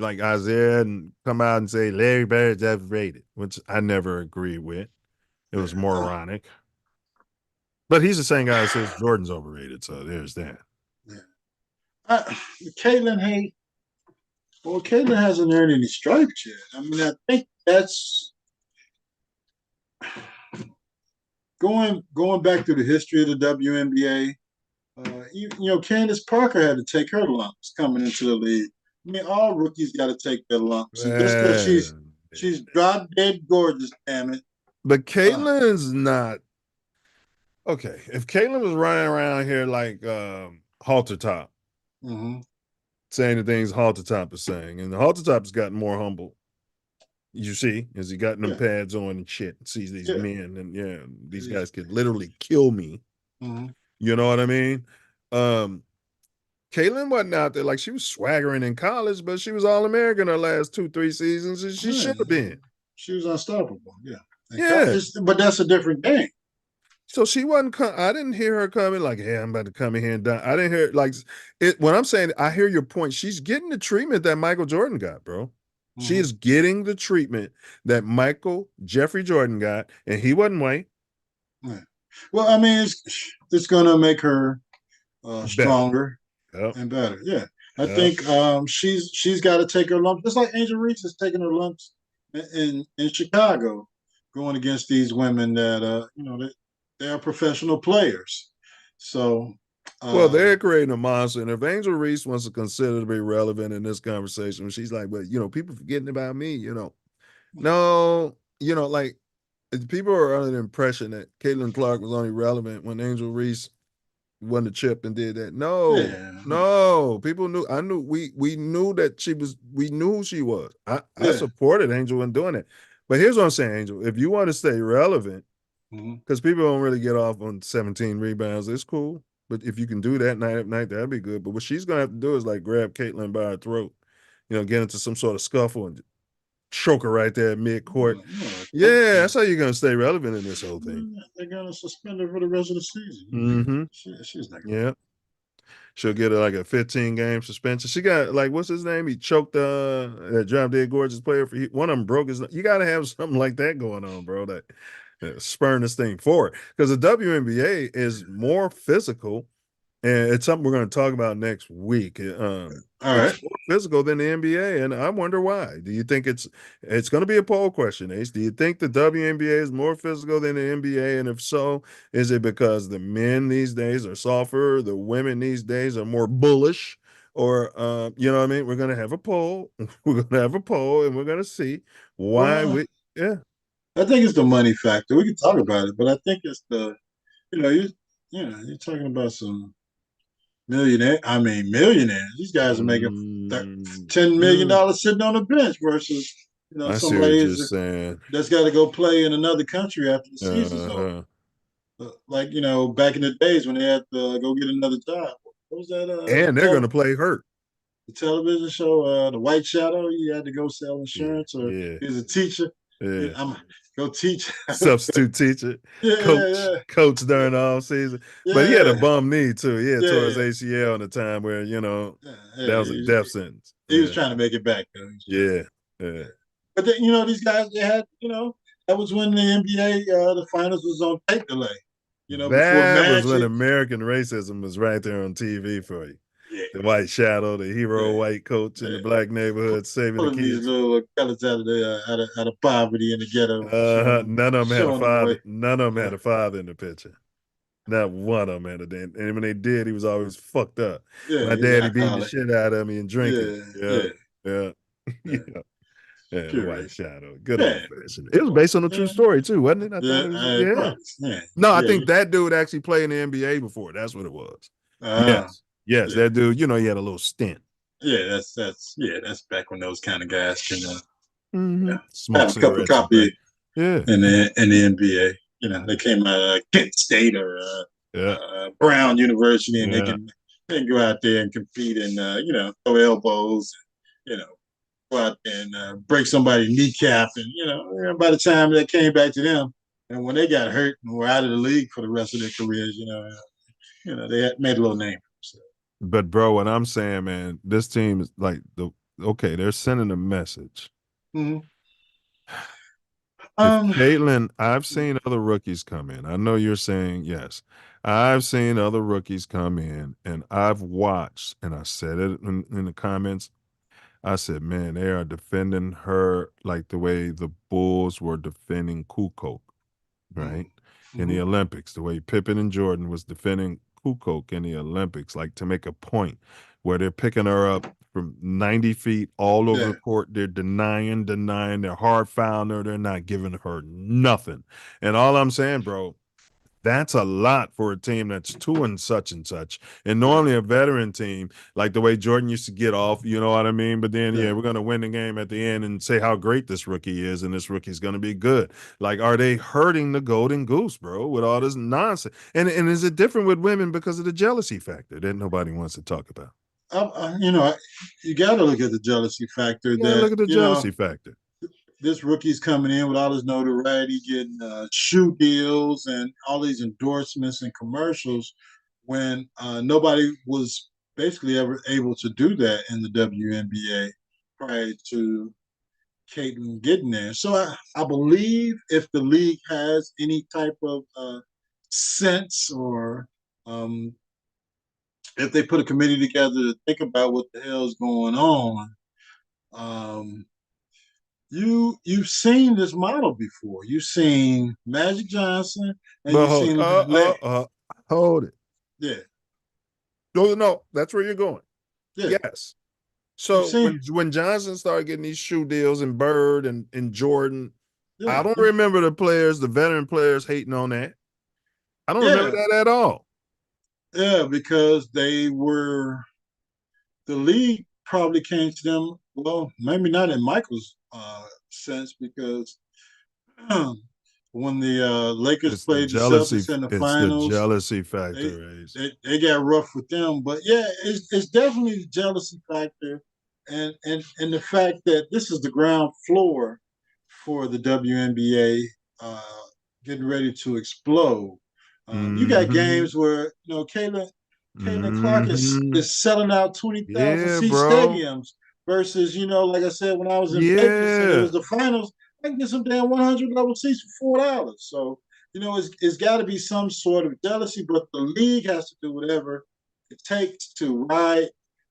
Isaiah and come out and say Larry Bird's overrated, which I never agreed with. It was moronic. But he's the same guy that says Jordan's overrated, so there's that. Yeah. Caitlin hate. Well, Caitlin hasn't earned any stripes yet. I mean, I think that's going back to the history of the WNBA. Candace Parker had to take her lumps coming into the league. I mean, all rookies got to take their lumps. And just because she's drop dead gorgeous, damn it. But Caitlin's not. Okay, if Caitlin was running around here like Halter Top, saying the things Halter Top is saying, and the Halter Top has gotten more humble. You see, as he got them pads on and shit, sees these men, and these guys could literally kill me. You know what I mean? Caitlin wasn't out there like she was swaggering in college, but she was All-American her last 2-3 seasons, and she should have been. She was unstoppable, but that's a different game. So she wasn't. I didn't hear her coming like, "Hey, I'm about to come in here and die." I didn't hear like it. When I'm saying, I hear your point. She's getting the treatment that Michael Jordan got, bro. She is getting the treatment that Jeffrey Jordan got, and he wasn't white. Yeah. Well, I mean, it's going to make her stronger and better. Yeah. I think she's got to take her lumps, just like Angel Reese is taking her lumps in Chicago, going against these women that they are professional players. So, Well, they're creating a monster, and if Angel Reese wants to consider to be relevant in this conversation, she's like, "But people forgetting about me." No, like people are under the impression that Caitlin Clark was only relevant when Angel Reese won the chip and did that. No, yeah, no, people knew. I knew we knew that she was. We knew who she was. I yeah. supported Angel in doing it. But here's what I'm saying, Angel. If you want to stay relevant, Mhm. because people don't really get off on 17 rebounds, it's cool. But if you can do that night after night, that'd be good. But what she's gonna have to do is like grab Caitlin by her throat, get into some sort of scuffle and choke her right there at mid-court. Yeah, that's how you're gonna stay relevant in this whole thing. They're gonna suspend her for the rest of the season. Mm-hmm. She's not. Yeah. She'll get like a 15-game suspension. She got like what's his name? He choked that Drop Dead Gorgeous player for one of them broke his. You got to have something like that going on, bro. That spurring this thing forward because the WNBA is more physical, and it's something we're going to talk about next week. All right. It's more physical than the NBA, and I wonder why. Do you think it's going to be a poll question, Ace? Do you think the WNBA is more physical than the NBA, and if so, is it because the men these days are softer, the women these days are more bullish, or you know what I mean? We're going to have a poll. We're going to have a poll, and we're going to see why Well, we. Yeah. I think it's the money factor. We can talk about it, but I think it's the you're talking about some millionaire. I mean, millionaires. These guys are making $10 million Mm. sitting on the bench versus I see what somebody you're saying. that's got to go play in another country after the season's over. Uh-huh. Like back in the days when they had to go get another job. What was that? And they're going to play hurt. The television show, The White Shadow. You had to go sell insurance, or Yeah. he was a teacher. Yeah. I'm go teach. Substitute teacher, Yeah, coach during the off season. But he had a yeah, bum knee too. He had tore his yeah, ACL in the time where, that yeah. was a death sentence. He was Yeah. trying to make it back though. Yeah. Yeah. But then, these guys they had that was when the NBA the finals was on tape delay. Before That was when Magic. American racism was right there on TV for you. Yeah, The white shadow, the hero yeah, white coach in yeah. the black neighborhood saving the Pulling these kids. little fellas out of poverty in the ghetto, None of them had a showing them the father. way. None of them Yeah, had a father in the picture. Not one of them had a damn. And when they did, he was always fucked up. yeah, My he's daddy beating the alcoholic. shit out of me and drinking. Yeah, Yeah, yeah, yeah, yeah. yeah. Yeah, the Correct. White Shadow. Good Yeah, old fashioned. It was based on a true yeah, story too, wasn't it? I thought yeah. it was. I Yeah. probably, yeah, No, I yeah. think that dude actually played in the NBA before. That's what it was. Uh, Yes, yeah, that dude. He had a little stint. yeah. That's back when those kind of guys can Smoke have a cup of cigarettes and coffee drink. Yeah, in the NBA. They came out of Kent State or yeah, Brown University, and yeah. they can go out there and compete and throw elbows, and, go out there and break somebody's kneecap, and by the time that came back to them, and when they got hurt and were out of the league for the rest of their careers, they had made a little name for themselves. But bro, what I'm saying, man, this team is like they're sending a message. Mm-hmm. If Caitlin, I've seen other rookies come in. I know you're saying yes. I've seen other rookies come in, and I've watched, and I said it in the comments. I said, man, they are defending her like the way the Bulls were defending Kukoc, right? In the Olympics, the way Pippen and Jordan was defending Kukoc in the Olympics, like to make a point where they're picking her up from 90 feet all over the court. They're denying, they're hard fouling her. They're not giving her nothing. And all I'm saying, bro, that's a lot for a team that's 2 and such. And normally a veteran team, like the way Jordan used to get off, you know what I mean? But then, we're going to win the game at the end and say how great this rookie is, and this rookie's going to be good. Like, are they hurting the golden goose, bro, with all this nonsense? And is it different with women because of the jealousy factor that nobody wants to talk about? You got to look at the jealousy factor. Yeah, look at the jealousy factor. This rookie's coming in with all his notoriety, getting shoe deals and all these endorsements and commercials when nobody was basically ever able to do that in the WNBA prior to Caitlin getting there. So I believe if the league has any type of sense or if they put a committee together to think about what the hell's going on, um, you've seen this model before. You've seen Magic Johnson, and But you've seen hold it. yeah, No, that's where you're going. yeah. Yes. You've So seen when Johnson started getting these shoe deals and Bird and Jordan, I yeah, don't remember the veteran players hating on that. I don't remember yeah, that at all. yeah, because the league probably came to them. Well, maybe not in Michael's sense because when the Lakers It's the played the jealousy. Celtics in the It's the finals, jealousy they factor, Ace. they got rough with them. But yeah, it's definitely the jealousy factor, and the fact that this is the ground floor for the WNBA getting ready to explode. You got Mm-hmm. games where Caitlin Clark Mm-hmm. is selling out 20,000 Yeah, seat bro. stadiums versus like I said, when I was in Vegas and it Yeah. was the finals, I can get some damn 100 level seats for $4. So it's got to be some sort of jealousy, but the league has to do whatever it takes to ride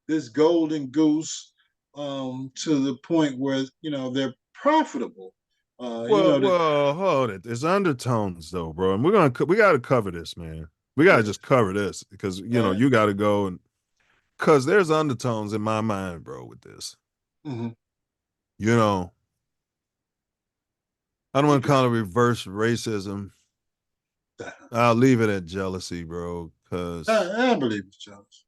this golden goose to the point where they're profitable. Hold it. There's undertones though, bro, and we got to cover this, man. We got to Yeah, just cover this because uh, you got to go and because there's undertones in my mind, bro, with this. mm-hmm. You know, I don't want to Okay. call it reverse racism. I'll leave it at jealousy, bro, because I believe it's jealous.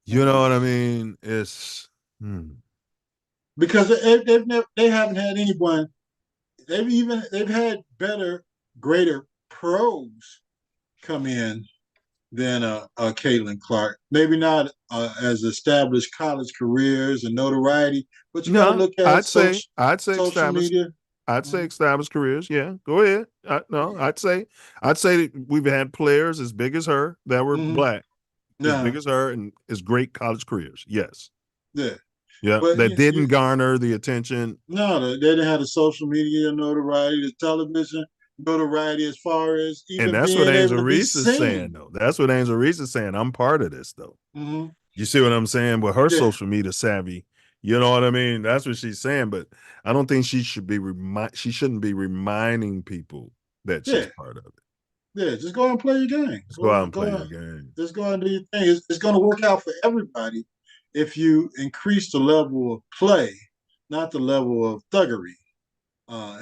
I you know believe what I it's mean. It's because they haven't had anyone. They've had better, greater pros come in than Caitlin Clark. Maybe not as established college careers and notoriety, but you got to no. look at I'd say social established. media. I'd say Mhm. established careers. Yeah, go ahead. No, I'd say that we've had players as big as her that were Mm-hmm. black, as big Yeah, as her, and as great college careers. Yes. yeah, Yeah, but that didn't garner the attention. no, they didn't have the social media notoriety, the television notoriety, as far as And even that's what being able Angel to be Reese is saying, seen. though. That's what Angel Reese is saying. I'm part of this, though. Mm-hmm. You see what I'm saying? With her Yeah, social media savvy, you know what I mean? That's what she's saying. But I don't think she shouldn't be reminding people that she's yeah. part of it. Yeah, just go out and play your game. Just go Go out on, and go play on. your game. Just go out and do your thing. It's going to work out for everybody if you increase the level of play, not the level of thuggery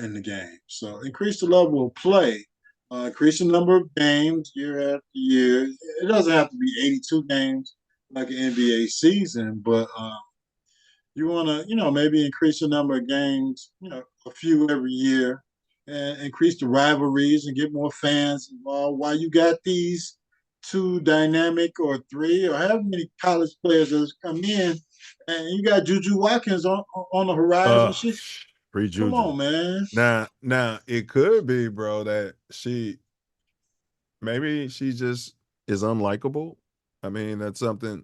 in the game. So increase the level of play, increase the number of games year after year. It doesn't have to be 82 games like an NBA season, but you want to, maybe increase the number of games, a few every year, and increase the rivalries and get more fans involved. While you got these two dynamic or three or however many college players that's come in, and you got Juju Watkins on the horizon. Free Come Juju. on, man. Now it could be, bro, that maybe she just is unlikable. I mean, that's something.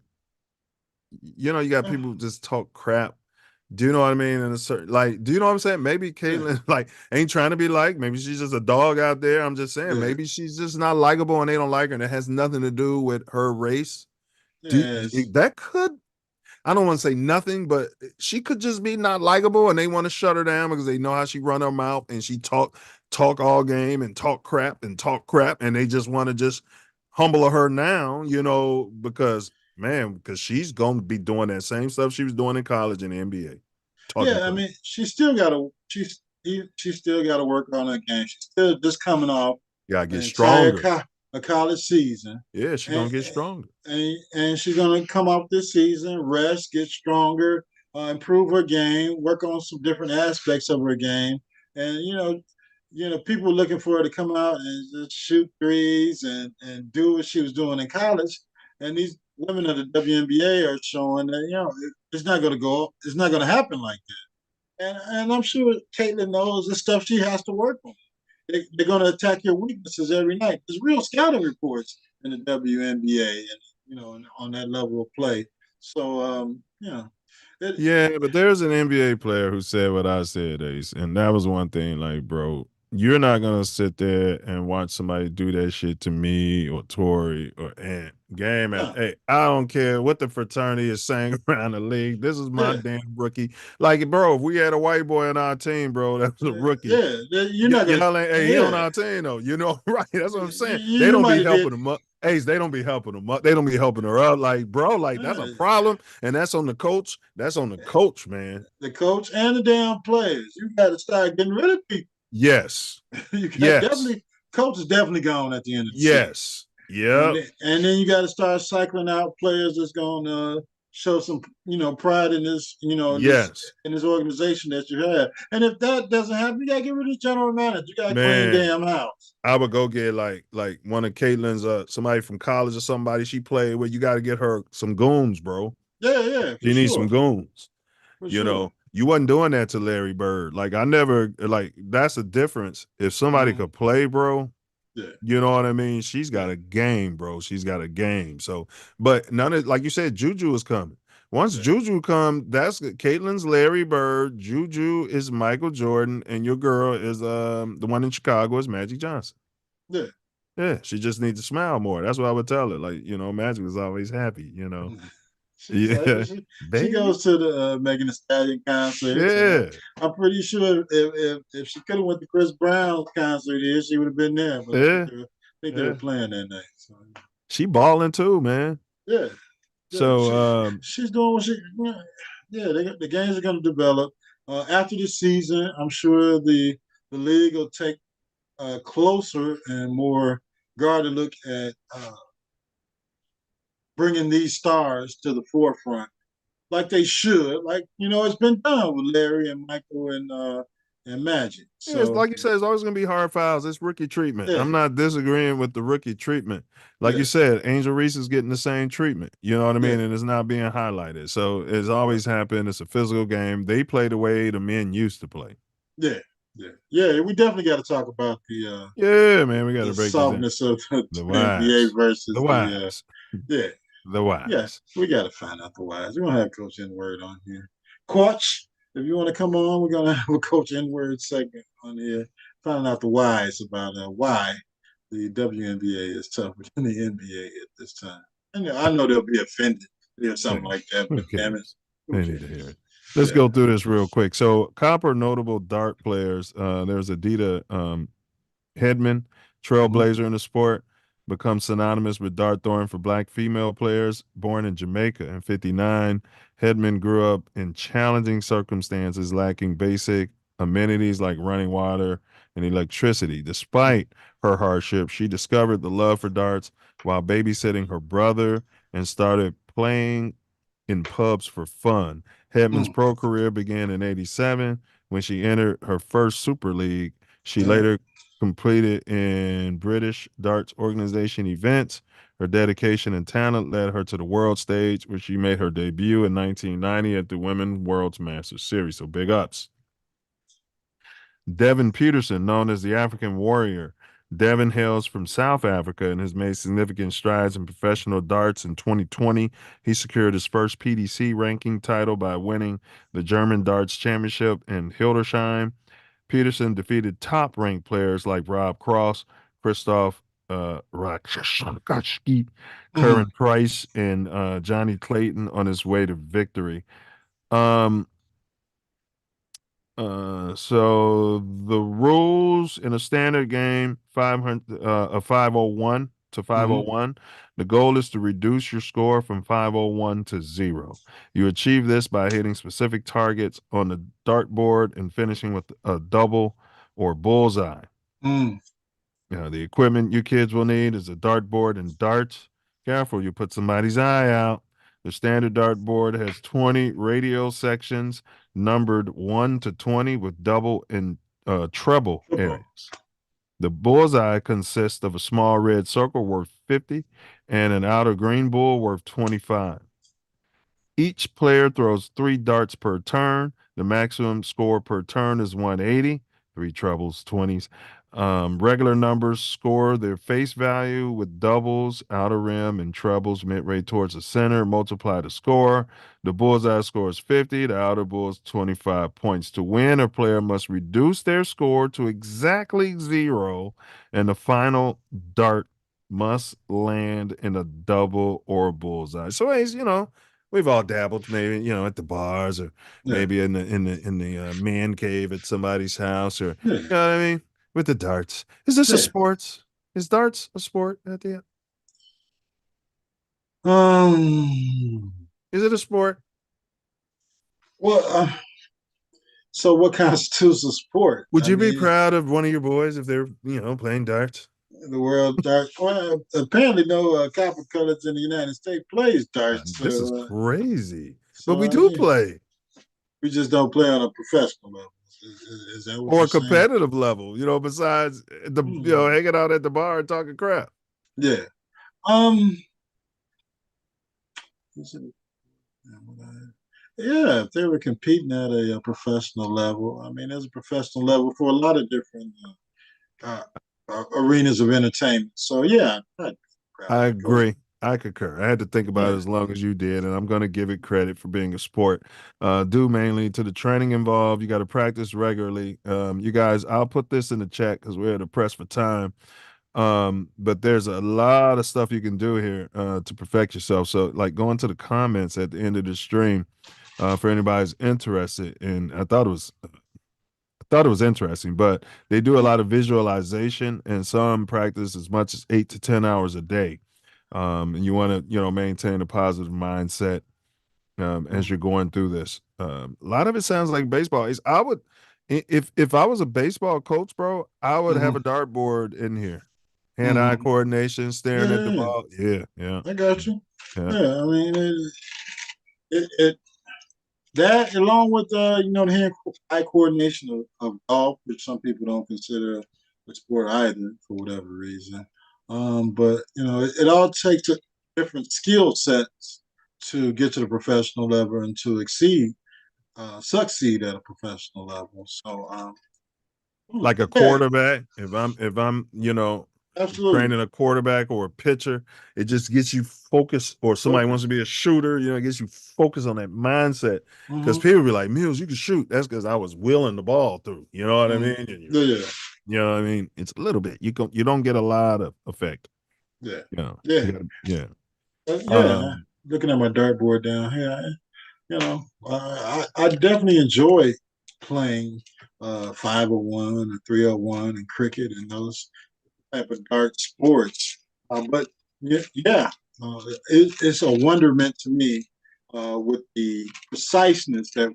You got Yeah, people who just talk crap. Do you know what I mean? And a certain do you know what I'm saying? Maybe yeah, Caitlyn ain't trying to be liked. Maybe she's just a dog out there. I'm just saying. yeah. Maybe she's just not likable and they don't like her, and it has nothing to do with her race. Yes. That could I don't want to say nothing, but she could just be not likable, and they want to shut her down because they know how she run her mouth and she talk all game and talk crap, and they just want to just humble her now, because she's gonna be doing that same stuff she was doing in college and the NBA, talking Yeah, I crap. mean, she still got to work on her game. She's still just coming off You gotta an get entire stronger. a college season, Yeah, she's and gonna get stronger. and she's gonna come off this season, rest, get stronger, improve her game, work on some different aspects of her game, and people looking for her to come out and just shoot threes and do what she was doing in college, and these women of the WNBA are showing that it's not going to go, it's not going to happen like that, and I'm sure Caitlin knows the stuff she has to work on. They're going to attack your weaknesses every night. There's real scouting reports in the WNBA, and on that level of play. So it, Yeah, but there's an NBA player who said what I said, Ace, and that was one thing. Like, bro, you're not gonna sit there and watch somebody do that shit to me or Tori or Ant. Game at No, hey, I don't care what the fraternity is saying around the league. This is my yeah, damn rookie. Like, bro, if we had a white boy on our team, bro, that was a rookie. you're not gonna. Y'all ain't, hey, he on Yeah, our team though. You know, right? That's what I'm saying. They you don't might be have did. helping him up. Ace, they don't be helping him up. They don't be helping her up. Like, bro, like that's a problem, and that's on the coach. That's on the coach, man. The coach and the damn players. You got to start getting rid of people. Yes, You got yes, definitely coach is definitely gone at the end of the season, yes, yep, and then you got to start cycling out players that's going to show some pride in this yes, in this organization that you have. And if that doesn't happen, you got to get rid of the general manager. You got to clean man. damn house. I would go get like one of Caitlin's somebody from college or somebody she played with. You got to get her some goons, bro. Yeah, for She needs some sure, goons. for You sure. know, you wasn't doing that to Larry Bird. Like I never like that's a difference. If somebody Mm-hmm. could play, bro, Yeah, you know what I mean? She's got yeah, a game, bro. She's got a game. So, but none of like you said, Juju is coming. Once yeah, Juju come, that's Caitlin's Larry Bird. Juju is Michael Jordan, and your girl is the one in Chicago is Magic Johnson. yeah. Yeah, she just needs to smile more. That's what I would tell her. Like, you know, Magic is always happy, you know. She's happy. Yeah, She baby. goes to the Megan Thee Stallion concerts, and Yeah, I'm pretty sure if she could have went to Chris Brown's concert here, she would have been there. But yeah, I think they were yeah. playing that night. So She balling too, man. yeah, yeah, So she's doing what she. Yeah, the games are going to develop after the season. I'm sure the league will take a closer and more guarded look at bringing these stars to the forefront like they should. Like it's been done with Larry and Michael and Magic. yeah, it's So like you said, it's always gonna be hard fouls. It's rookie treatment. yeah, I'm not disagreeing with the rookie treatment. Like yeah, you said, Angel Reese is getting the same treatment. You know what I yeah, mean? And it's not being highlighted. So it's right, always happened. It's a physical game. They play the way the men used to play. yeah, yeah. We definitely got to talk about Yeah, man, we got to the break this in. softness of the The NBA wives. The versus the wives. yeah, The yeah. wives. We got to find out the whys. We're gonna have Coach N Word on here. Coach, if you want to come on, we're gonna have a Coach N Word segment on here, finding out the whys about why the WNBA is tougher than the NBA at this time. And I know they'll be offended to hear something Hey, like that, who but damn it, cares? who They need to hear cares? it. Let's Yeah. go through this real quick. So, copper notable dart players. There's Adita Hedman, Mm-hmm. trailblazer in the sport, becomes synonymous with dart throwing for black female players. Born in Jamaica in '59, Hedman grew up in challenging circumstances, lacking basic amenities like running water and electricity. Despite her hardship, she discovered the love for darts while babysitting her brother and started playing in pubs for fun. Hedman's Mm. pro career began in '87 when she entered her first Super League. She Yeah. later competed in British darts organization events. Her dedication and talent led her to the world stage, where she made her debut in 1990 at the Women's World's Masters Series. So big ups. Devin Peterson, known as the African Warrior. Devin hails from South Africa and has made significant strides in professional darts. In 2020, he secured his first PDC ranking title by winning the German Darts Championship in Hildesheim. Peterson defeated top ranked players like Rob Cross, Christoph Rakashki, Mm. Curran Price, and Johnny Clayton on his way to victory. Um, so the rules in a standard game, 500, 501 to Mm-hmm. 501. The goal is to reduce your score from 501 to 0. You achieve this by hitting specific targets on the dartboard and finishing with a double or bullseye. Mm. The equipment you kids will need is a dartboard and darts. Careful, you put somebody's eye out. The standard dartboard has 20 radial sections numbered 1 to 20 with double and treble Football. areas. The bullseye consists of a small red circle worth 50 and an outer green bull worth 25. Each player throws 3 darts per turn. The maximum score per turn is 180, 3 trebles, 20s. Regular numbers score their face value with doubles, outer rim, and trebles mid-range towards the center. Multiply the score. The bullseye score is 50. The outer bull's 25 points. To win, a player must reduce their score to exactly 0, and the final dart must land in a double or bullseye. So, we've all dabbled, maybe at the bars, or Yeah. maybe in the man cave at somebody's house, or Yeah. you know what I mean. With the darts. Is this a Yeah. sport? Is darts a sport at the end? Is it a sport? Well, so what constitutes a sport? Would I you be mean, proud of one of your boys if they're, playing darts? the world dart. Well, apparently, no copper colors in the United States plays darts. This is crazy. But we So do play. we just don't play on a professional level. Is that what Or you're a saying? competitive level, besides Hmm. hanging out at the bar and talking crap. Yeah. Um. Yeah, if they were competing at a professional level, I mean, there's a professional level for a lot of different uh, arenas of entertainment. So yeah, I'd be proud I to go. agree. I concur. I had to think about Yeah. it as long as you did, and I'm going to give it credit for being a sport. Due mainly to the training involved. You got to practice regularly. You guys, I'll put this in the chat because we're at a press for time. But there's a lot of stuff you can do here to perfect yourself. So, like, going to the comments at the end of the stream for anybody who's interested. And I thought it was interesting, but they do a lot of visualization, and some practice as much as 8 to 10 hours a day. And you want to, maintain a positive mindset as you're going through this. A lot of it sounds like baseball. If I was a baseball coach, bro, I would have Mm-hmm. a dartboard in here, hand-eye Mm-hmm. coordination, staring at the Yeah, ball. Yeah, yeah, I got you. yeah. Yeah, I mean, it that along with the hand-eye coordination of golf, which some people don't consider a sport either for whatever reason. But it all takes different skill sets to get to the professional level and to succeed at a professional level. So, Like a yeah, quarterback. If I'm absolutely. training a quarterback or a pitcher, it just gets you focused. Or somebody wants Focus. to be a shooter, it gets you focused on that mindset. Because Mm-hmm. people be like, Mills, you can shoot. That's because I was wheeling the ball through. You know what I mean? Mm-hmm. And you're, Yeah, yeah, you know what I mean? It's a little bit. You don't get a lot of effect. yeah, You yeah, gotta, yeah. yeah. Um, Looking at my dartboard down here, I definitely enjoy playing 501 or 301 and cricket and those type of dart sports. But yeah, it's a wonderment to me with the preciseness that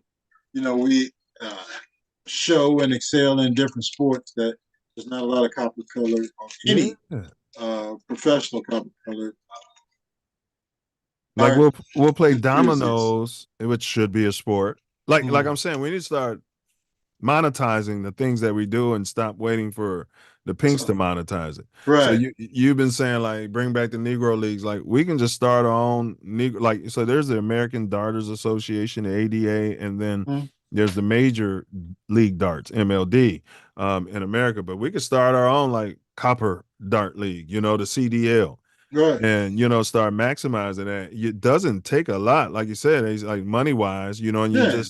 we uh, show and excel in different sports. That there's not a lot of copper color or yeah. any professional copper color Like art we'll play enthusiasts. dominoes, which should be a sport. Like Mm. I'm saying, we need to start monetizing the things that we do and stop waiting for the pinks to So, monetize it. So right. you've been saying, like, bring back the Negro leagues. Like, we can just start our own Negro. Like, so there's the American Darters Association, the ADA, and then Mm. there's the Major League Darts (MLD) in America. But we could start our own, like, Copper Dart League, the CDL, Right. and start maximizing that. It doesn't take a lot, like you said. It's like money wise, and Yeah.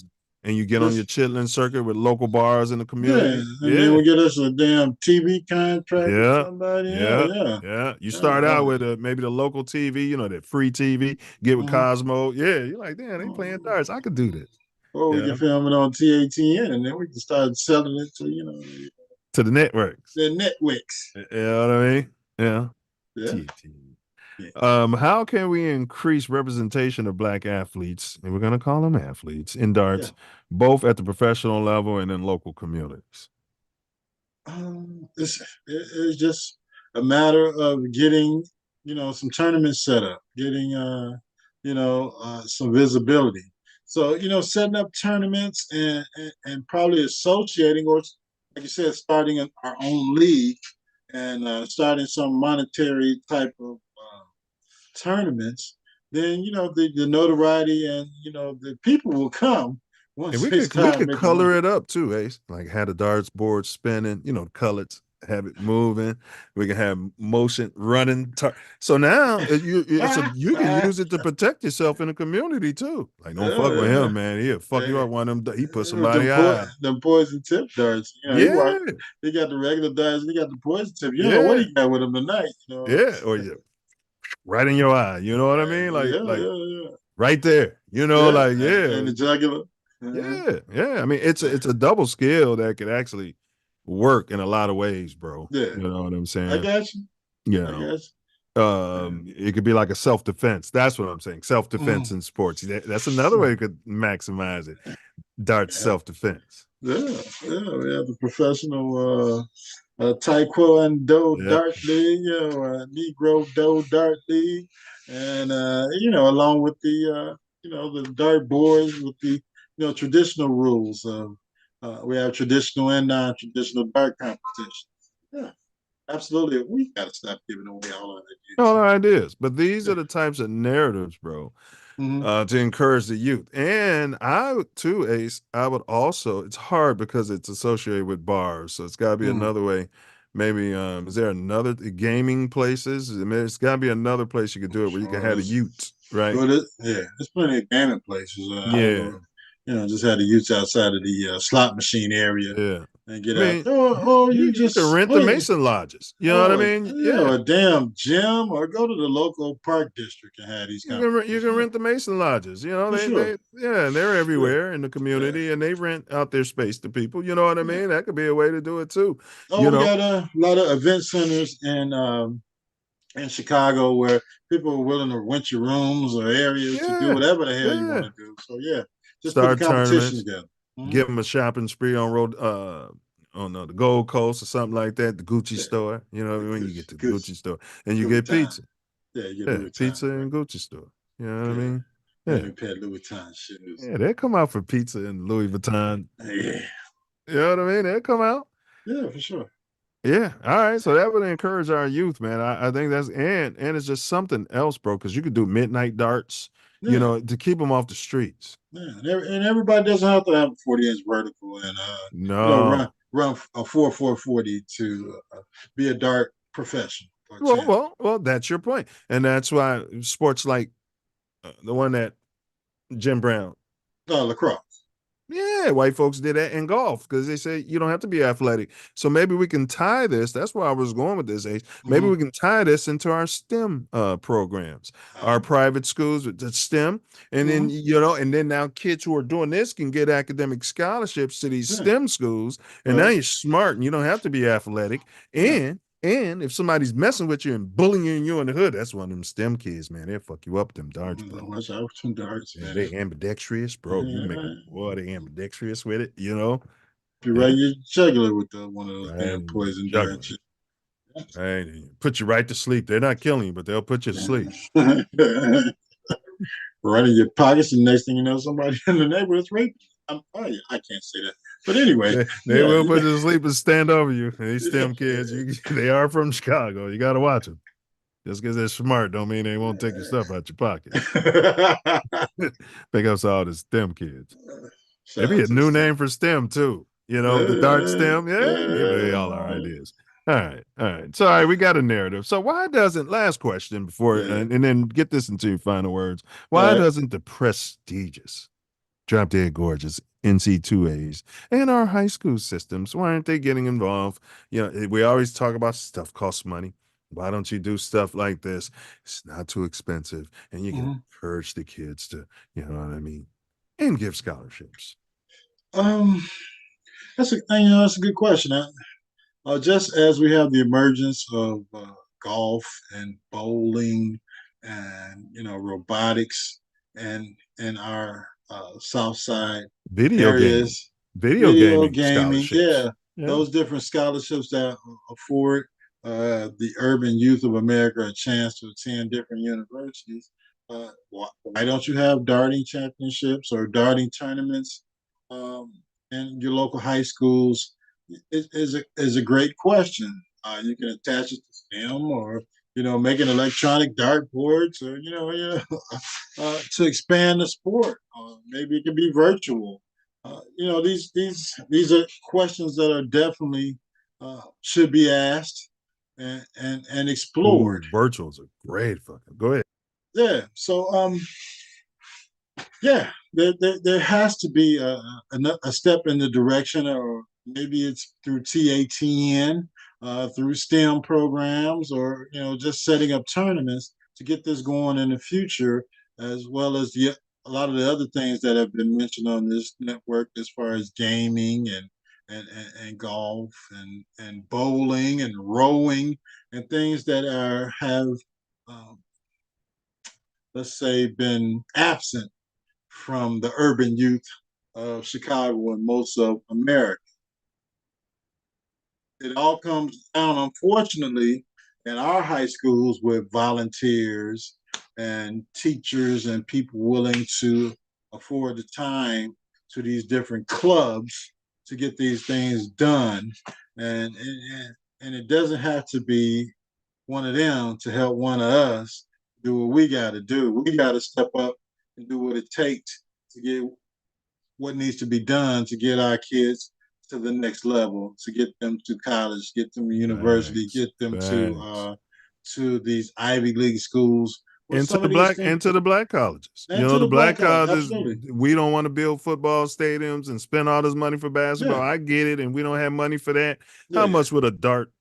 you get on your Just chitlin circuit with local bars in the yeah. community. And then Yeah, we get us a damn TV contract with yeah, somebody. Yeah, yeah, yeah. yeah. You Yeah. start out with maybe the local TV, that free TV. Get with Mhm. Cosmo. Yeah, you're like, damn, they playing darts. I could do this. Or we can Yeah, film it on TATN and then we can start selling it to, to the networks. the networks. You know what I mean? Yeah. Yeah. TNT. Yeah. How can we increase representation of Black athletes, and we're going to call them athletes, in Yeah. darts, both at the professional level and in local communities? It's just a matter of getting, some tournaments set up, getting, some visibility. So, setting up tournaments and probably associating, or like you said, starting our own league and starting some monetary type of tournaments, then the notoriety and the people will come And once we they could we start could making money. color it up too, Ace. Like, had a darts board spinning, the colors. have it moving. We can have motion running. So now you can use it to protect yourself in the community too. Like, don't fuck with him, man. He'll fuck you up. One of them, he put somebody out. Them poison tip darts. You know, Yeah, he got the regular darts, he got the poison tip. You don't know what yeah, he got with him tonight. You know. yeah. Or you right in your eye. You know what I mean? Yeah. Right there. You know, Yeah, like and the jugular. yeah. I mean, it's a double skill that could actually work in a lot of ways, bro. Yeah, You know what I'm I saying? got you. You I know, got you. it could be like a self-defense. That's what I'm saying. Self-defense Mm. in sports. That's another way you could maximize it. Dart Yeah. self-defense. Yeah, we have the professional Taekwondo Yeah. Dart League, Negro Do Dart League, and along with the dart boards with the traditional rules. We have traditional and non-traditional dart competitions. Yeah, absolutely. We got to stop giving away all our All ideas. our ideas. But these are the types of narratives, bro, to encourage the youth. And I would too, Ace, I would also, it's hard because it's associated with bars. So it's got to be another way. Maybe, is there another gaming places? I mean, it's got to be another place you could do it where you can have the youth, right? There's plenty of gaming places. Yeah. Just had the youths outside of the slot machine area Yeah. and get I out. mean, Or you you can just rent the Mason lodges. You know what I mean? Yeah. a damn gym, or go to the local park district and have these You can competitions. rent the Mason lodges. You know, For sure. and they're Yeah. everywhere in the Yeah. community, and they rent out their space to people. You know what I mean? That could be a way to do it too. Oh, You we know, got a lot of event centers in Chicago where people are willing to rent your rooms or areas to do yeah, whatever the hell you want yeah. to do. So yeah, just put the Start competition tournaments, together. give them a shopping spree on the Gold Coast or something like that. The Gucci Yeah, store. You know, when you good, get to the good, Gucci store and you Louis get Vuitton. pizza. Yeah, you get Yeah, Louis Vuitton, pizza right? and Gucci store. You know what I Yeah, mean? and Yeah, a pair of Louis Vuitton shoes. yeah. They come out for pizza and Louis Vuitton. Yeah, You know what I mean? They come out. yeah, for sure. Yeah. All right. So that would encourage our youth, man. I think that's and it's just something else, bro, because you could do midnight darts, Yeah, to keep them off the streets. yeah, and everybody doesn't have to have a 40-inch vertical and No. run a 4.40 to be a dart professional or champ. Well, that's your point. And that's why sports like the one that Jim Brown. Lacrosse. Yeah, white folks did that in golf because they say you don't have to be athletic. So maybe we can tie this. That's where I was going with this, Ace. Maybe Mm-hmm. we can tie this into our STEM programs, our private schools with the STEM, and then and then now kids who are doing this can get academic scholarships to these Yeah, STEM schools, and now right. you're smart and you don't have to be athletic. Yeah. And if somebody's messing with you and bullying you in the hood, that's one of them STEM kids, man. They'll fuck you up with them darts, bro. Watch out for some darts, And man. they ambidextrous, bro. You make them, boy, they ambidextrous with it, You right your jugular with one of those damn poison juggling. darts. Right. Put you right to sleep. They're not killing you, but they'll put you to sleep. Right in your pockets, and next thing you know, somebody in the neighborhood's raping. I can't say that. But anyway, they will put you to sleep and stand over you. These STEM kids, they are from Chicago. You got to watch them. Just because they're smart don't mean they won't take your stuff out your pocket. Pick up all the STEM kids. Maybe a new name for STEM too. The dart STEM. Yeah, give away all our ideas. All right. So, all right, we got a narrative. So, why doesn't, last question before, and then get this into your final words. Why doesn't the prestigious, drop dead gorgeous NC2As and our high school systems, why aren't they getting involved? We always talk about stuff costs money. Why don't you do stuff like this? It's not too expensive, and you can encourage the kids to, you know what I mean, and give scholarships. That's a good question. Just as we have the emergence of golf and bowling and robotics and in our South Side Video areas, gaming gaming, scholarships. those different scholarships that afford the urban youth of America a chance to attend different universities. Why don't you have darting championships or darting tournaments um, in your local high schools? Is a great question. You can attach it to STEM, or make an electronic dartboards, or to expand the sport. Maybe it can be virtual. These are questions that are definitely should be asked and explored. Ooh, virtuals are great. Fucking go ahead. Yeah. So yeah, there has to be a step in the direction, or maybe it's through TATN, through STEM programs, or just setting up tournaments to get this going in the future, as well as a lot of the other things that have been mentioned on this network, as far as gaming and golf and bowling and rowing and things that have um, let's say been absent from the urban youth of Chicago and most of America. It all comes down, unfortunately, in our high schools with volunteers and teachers and people willing to afford the time to these different clubs to get these things done. And it doesn't have to be one of them to help one of us do what we got to do. We got to step up and do what it takes to get what needs to be done to get our kids to the next level, to get them to college, get them to university, Thanks. get them Thanks. to these Ivy League schools where Into some the of these black things, into the black colleges. and to The the black black college, colleges, absolutely, we don't want to build football stadiums and spend all this money for basketball. yeah, I get it, and we don't have money for that. How yeah, much would a dart,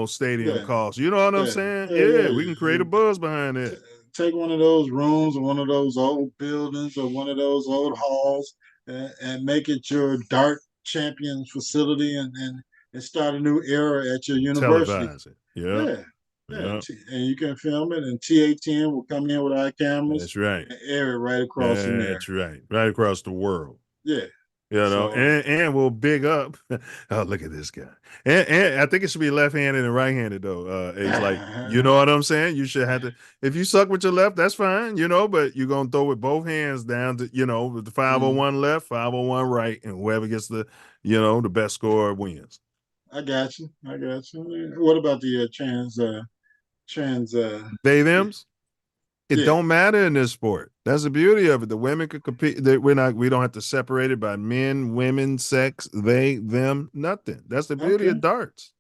stadium yeah, cost? You know what I'm yeah, saying? yeah, Yeah, yeah, we can create a yeah. buzz behind it. Take one of those rooms or one of those old buildings or one of those old halls and make it your dart champions facility and start a new era at your university. Televise it. Yep. Yeah, yeah, Yep. and you can film it, and TATN will come in with our cameras That's right. and air it right across America. That's right. Right across the world. Yeah, so And we'll big up. Oh, look at this guy. And I think it should be left-handed and right-handed though. It's like, you know what I'm saying? You should have to, if you suck with your left, that's fine, but you're gonna throw with both hands down to, with the mm, 501 left, 501 right, and whoever gets the best score wins. I got you. I got you. What about the trans? They Yeah, thems. It yeah. don't matter in this sport. That's the beauty of it. The women could compete. We don't have to separate it by men, women, sex, they, them, nothing. That's the beauty Okay, of darts.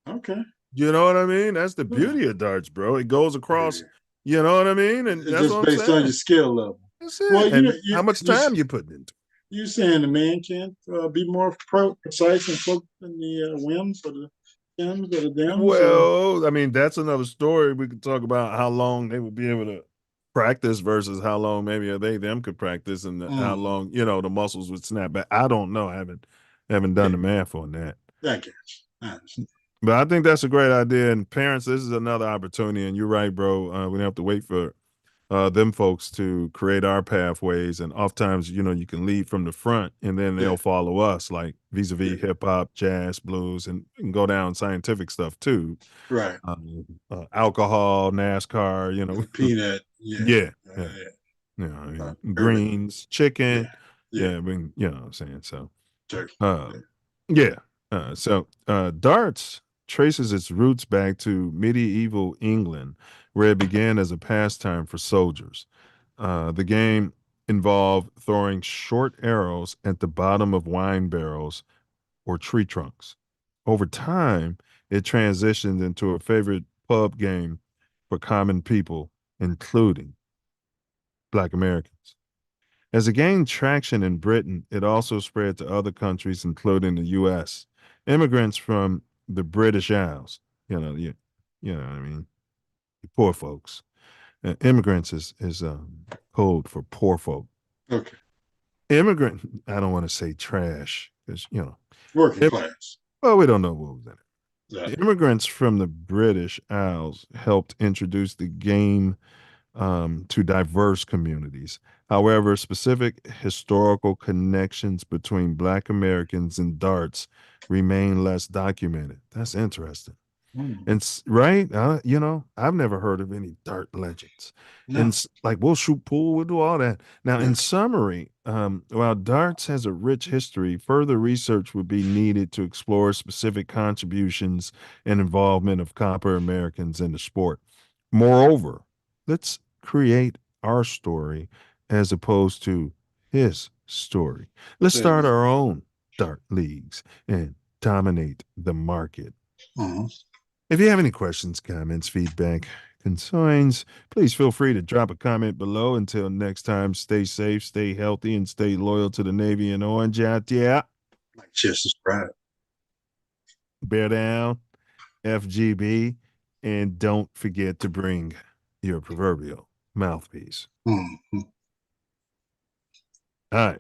okay. You know what I mean? That's the Yeah. beauty of darts, bro. It goes across, Yeah. you know what I mean? And It's that's what just I'm based on your saying. skill level. That's Well, it. And how much you time you putting into you saying the man can't be more precise and focused in the whims or the stems or the it? dems or Well, I mean, that's another story. We could talk about how long they would be able to practice versus how long maybe them could practice and how mm, long, the muscles would snap back. I don't know. I haven't yeah, done the math on that. I get you. I understand. But I think that's a great idea. And parents, this is another opportunity. And you're right, bro. We don't have to wait for them folks to create our pathways. And oftentimes, you can lead from the front and then Yeah, they'll follow us, like yeah, vis-a-vis hip hop, jazz, blues, and go down scientific stuff too. right. Alcohol, NASCAR, Peanut, yeah, yeah, yeah. yeah, I uh, mean, everything. greens, Yeah, chicken. yeah, Yeah, I mean, you know what I'm saying? So, turkey. Yeah. yeah. Darts traces its roots back to medieval England, where it began as a pastime for soldiers. The game involved throwing short arrows at the bottom of wine barrels or tree trunks. Over time, it transitioned into a favorite pub game for common people, including Black Americans. As it gained traction in Britain, it also spread to other countries, including the U.S. Immigrants from the British Isles, you know what I mean, the poor folks. Immigrants is code for poor folk. Okay. Immigrant, I don't want to say trash because Working im- class. well, we don't know what was in it. Yeah. The immigrants from the British Isles helped introduce the game to diverse communities. However, specific historical connections between Black Americans and darts remain less documented. That's interesting. Mm, And right, I've never heard of any dart legends. And no. like we'll shoot pool, we'll do all that. Now, Yeah. in summary, while darts has a rich history, further research would be needed to explore specific contributions and involvement of copper Americans in the sport. Moreover, let's create our story as opposed to his story. Let's There you start go. our own dart leagues and dominate the market. Mhm. If you have any questions, comments, feedback, concerns, please feel free to drop a comment below. Until next time, stay safe, stay healthy, and stay loyal to the Navy and Orange out there. Like, share, subscribe. Bear down, FGB, and don't forget to bring your proverbial mouthpiece. Mhm. All right.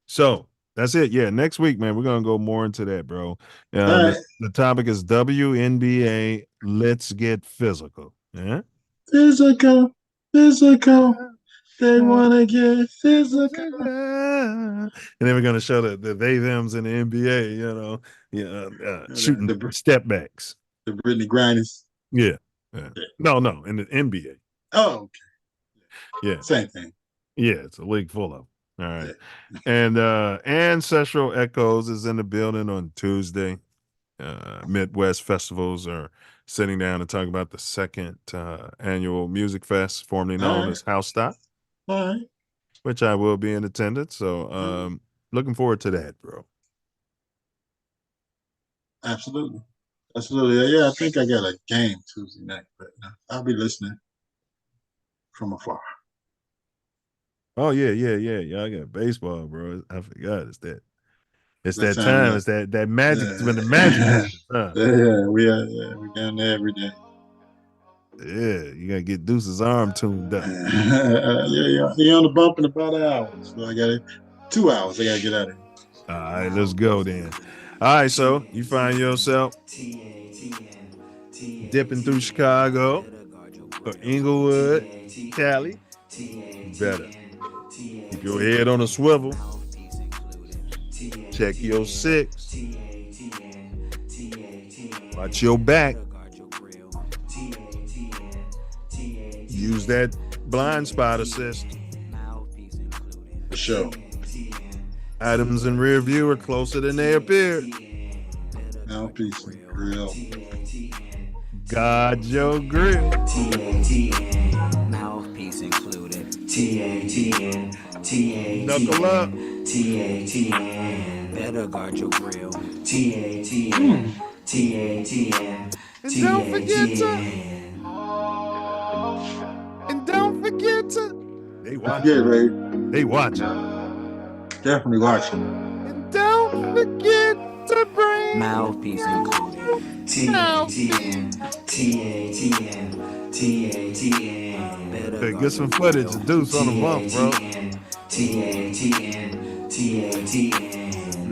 So that's it. Yeah. Next week, man, we're going to go more into that, bro. All The, right. the topic is WNBA. Let's get physical. Yeah. Physical. They want to get physical. And then we're going to show the they thems in the NBA, shooting The step backs. The Brittany Grinders. Yeah. No, in the NBA. Oh, okay. Yeah. Same thing. Yeah, it's a league full of. All right. Yeah. And Ancestral Echoes is in the building on Tuesday. Midwest festivals are sitting down to talk about the second annual music fest, formerly known as House Stop. All right. Which I will be in attendance. So looking forward to that, bro. Absolutely. Yeah, I think I got a game Tuesday night, but I'll be listening from afar. Oh, yeah. Y'all got baseball, bro. I forgot. It's that time. It's that magic. It's when the magic happens. Huh? Yeah, we down there every day. Yeah, you gotta get Deuce's arm tuned up. Yeah, he on the bump in about an hour. So I got 2 hours. I gotta get out of here. All right, let's go then. All right, so you find yourself dipping through Chicago or Inglewood, Cali. You better keep your head on a swivel. Check your six. Watch your back. Use that blind spot assist. For sure. Items in rear view are closer than they appear. Mouthpiece Incl. Guard your grill. TATN, mouthpiece included. TATN, Knuckle up. TATN, better guard your grill. TATN, TATN, And don't forget to. They watching. Yeah, right. They watching. Definitely watching. And don't forget to bring mouthpiece included. TATN, TATN, TATN, better Hey, get some footage of Deuce on the bump, bro. TATN, TATN, TATN.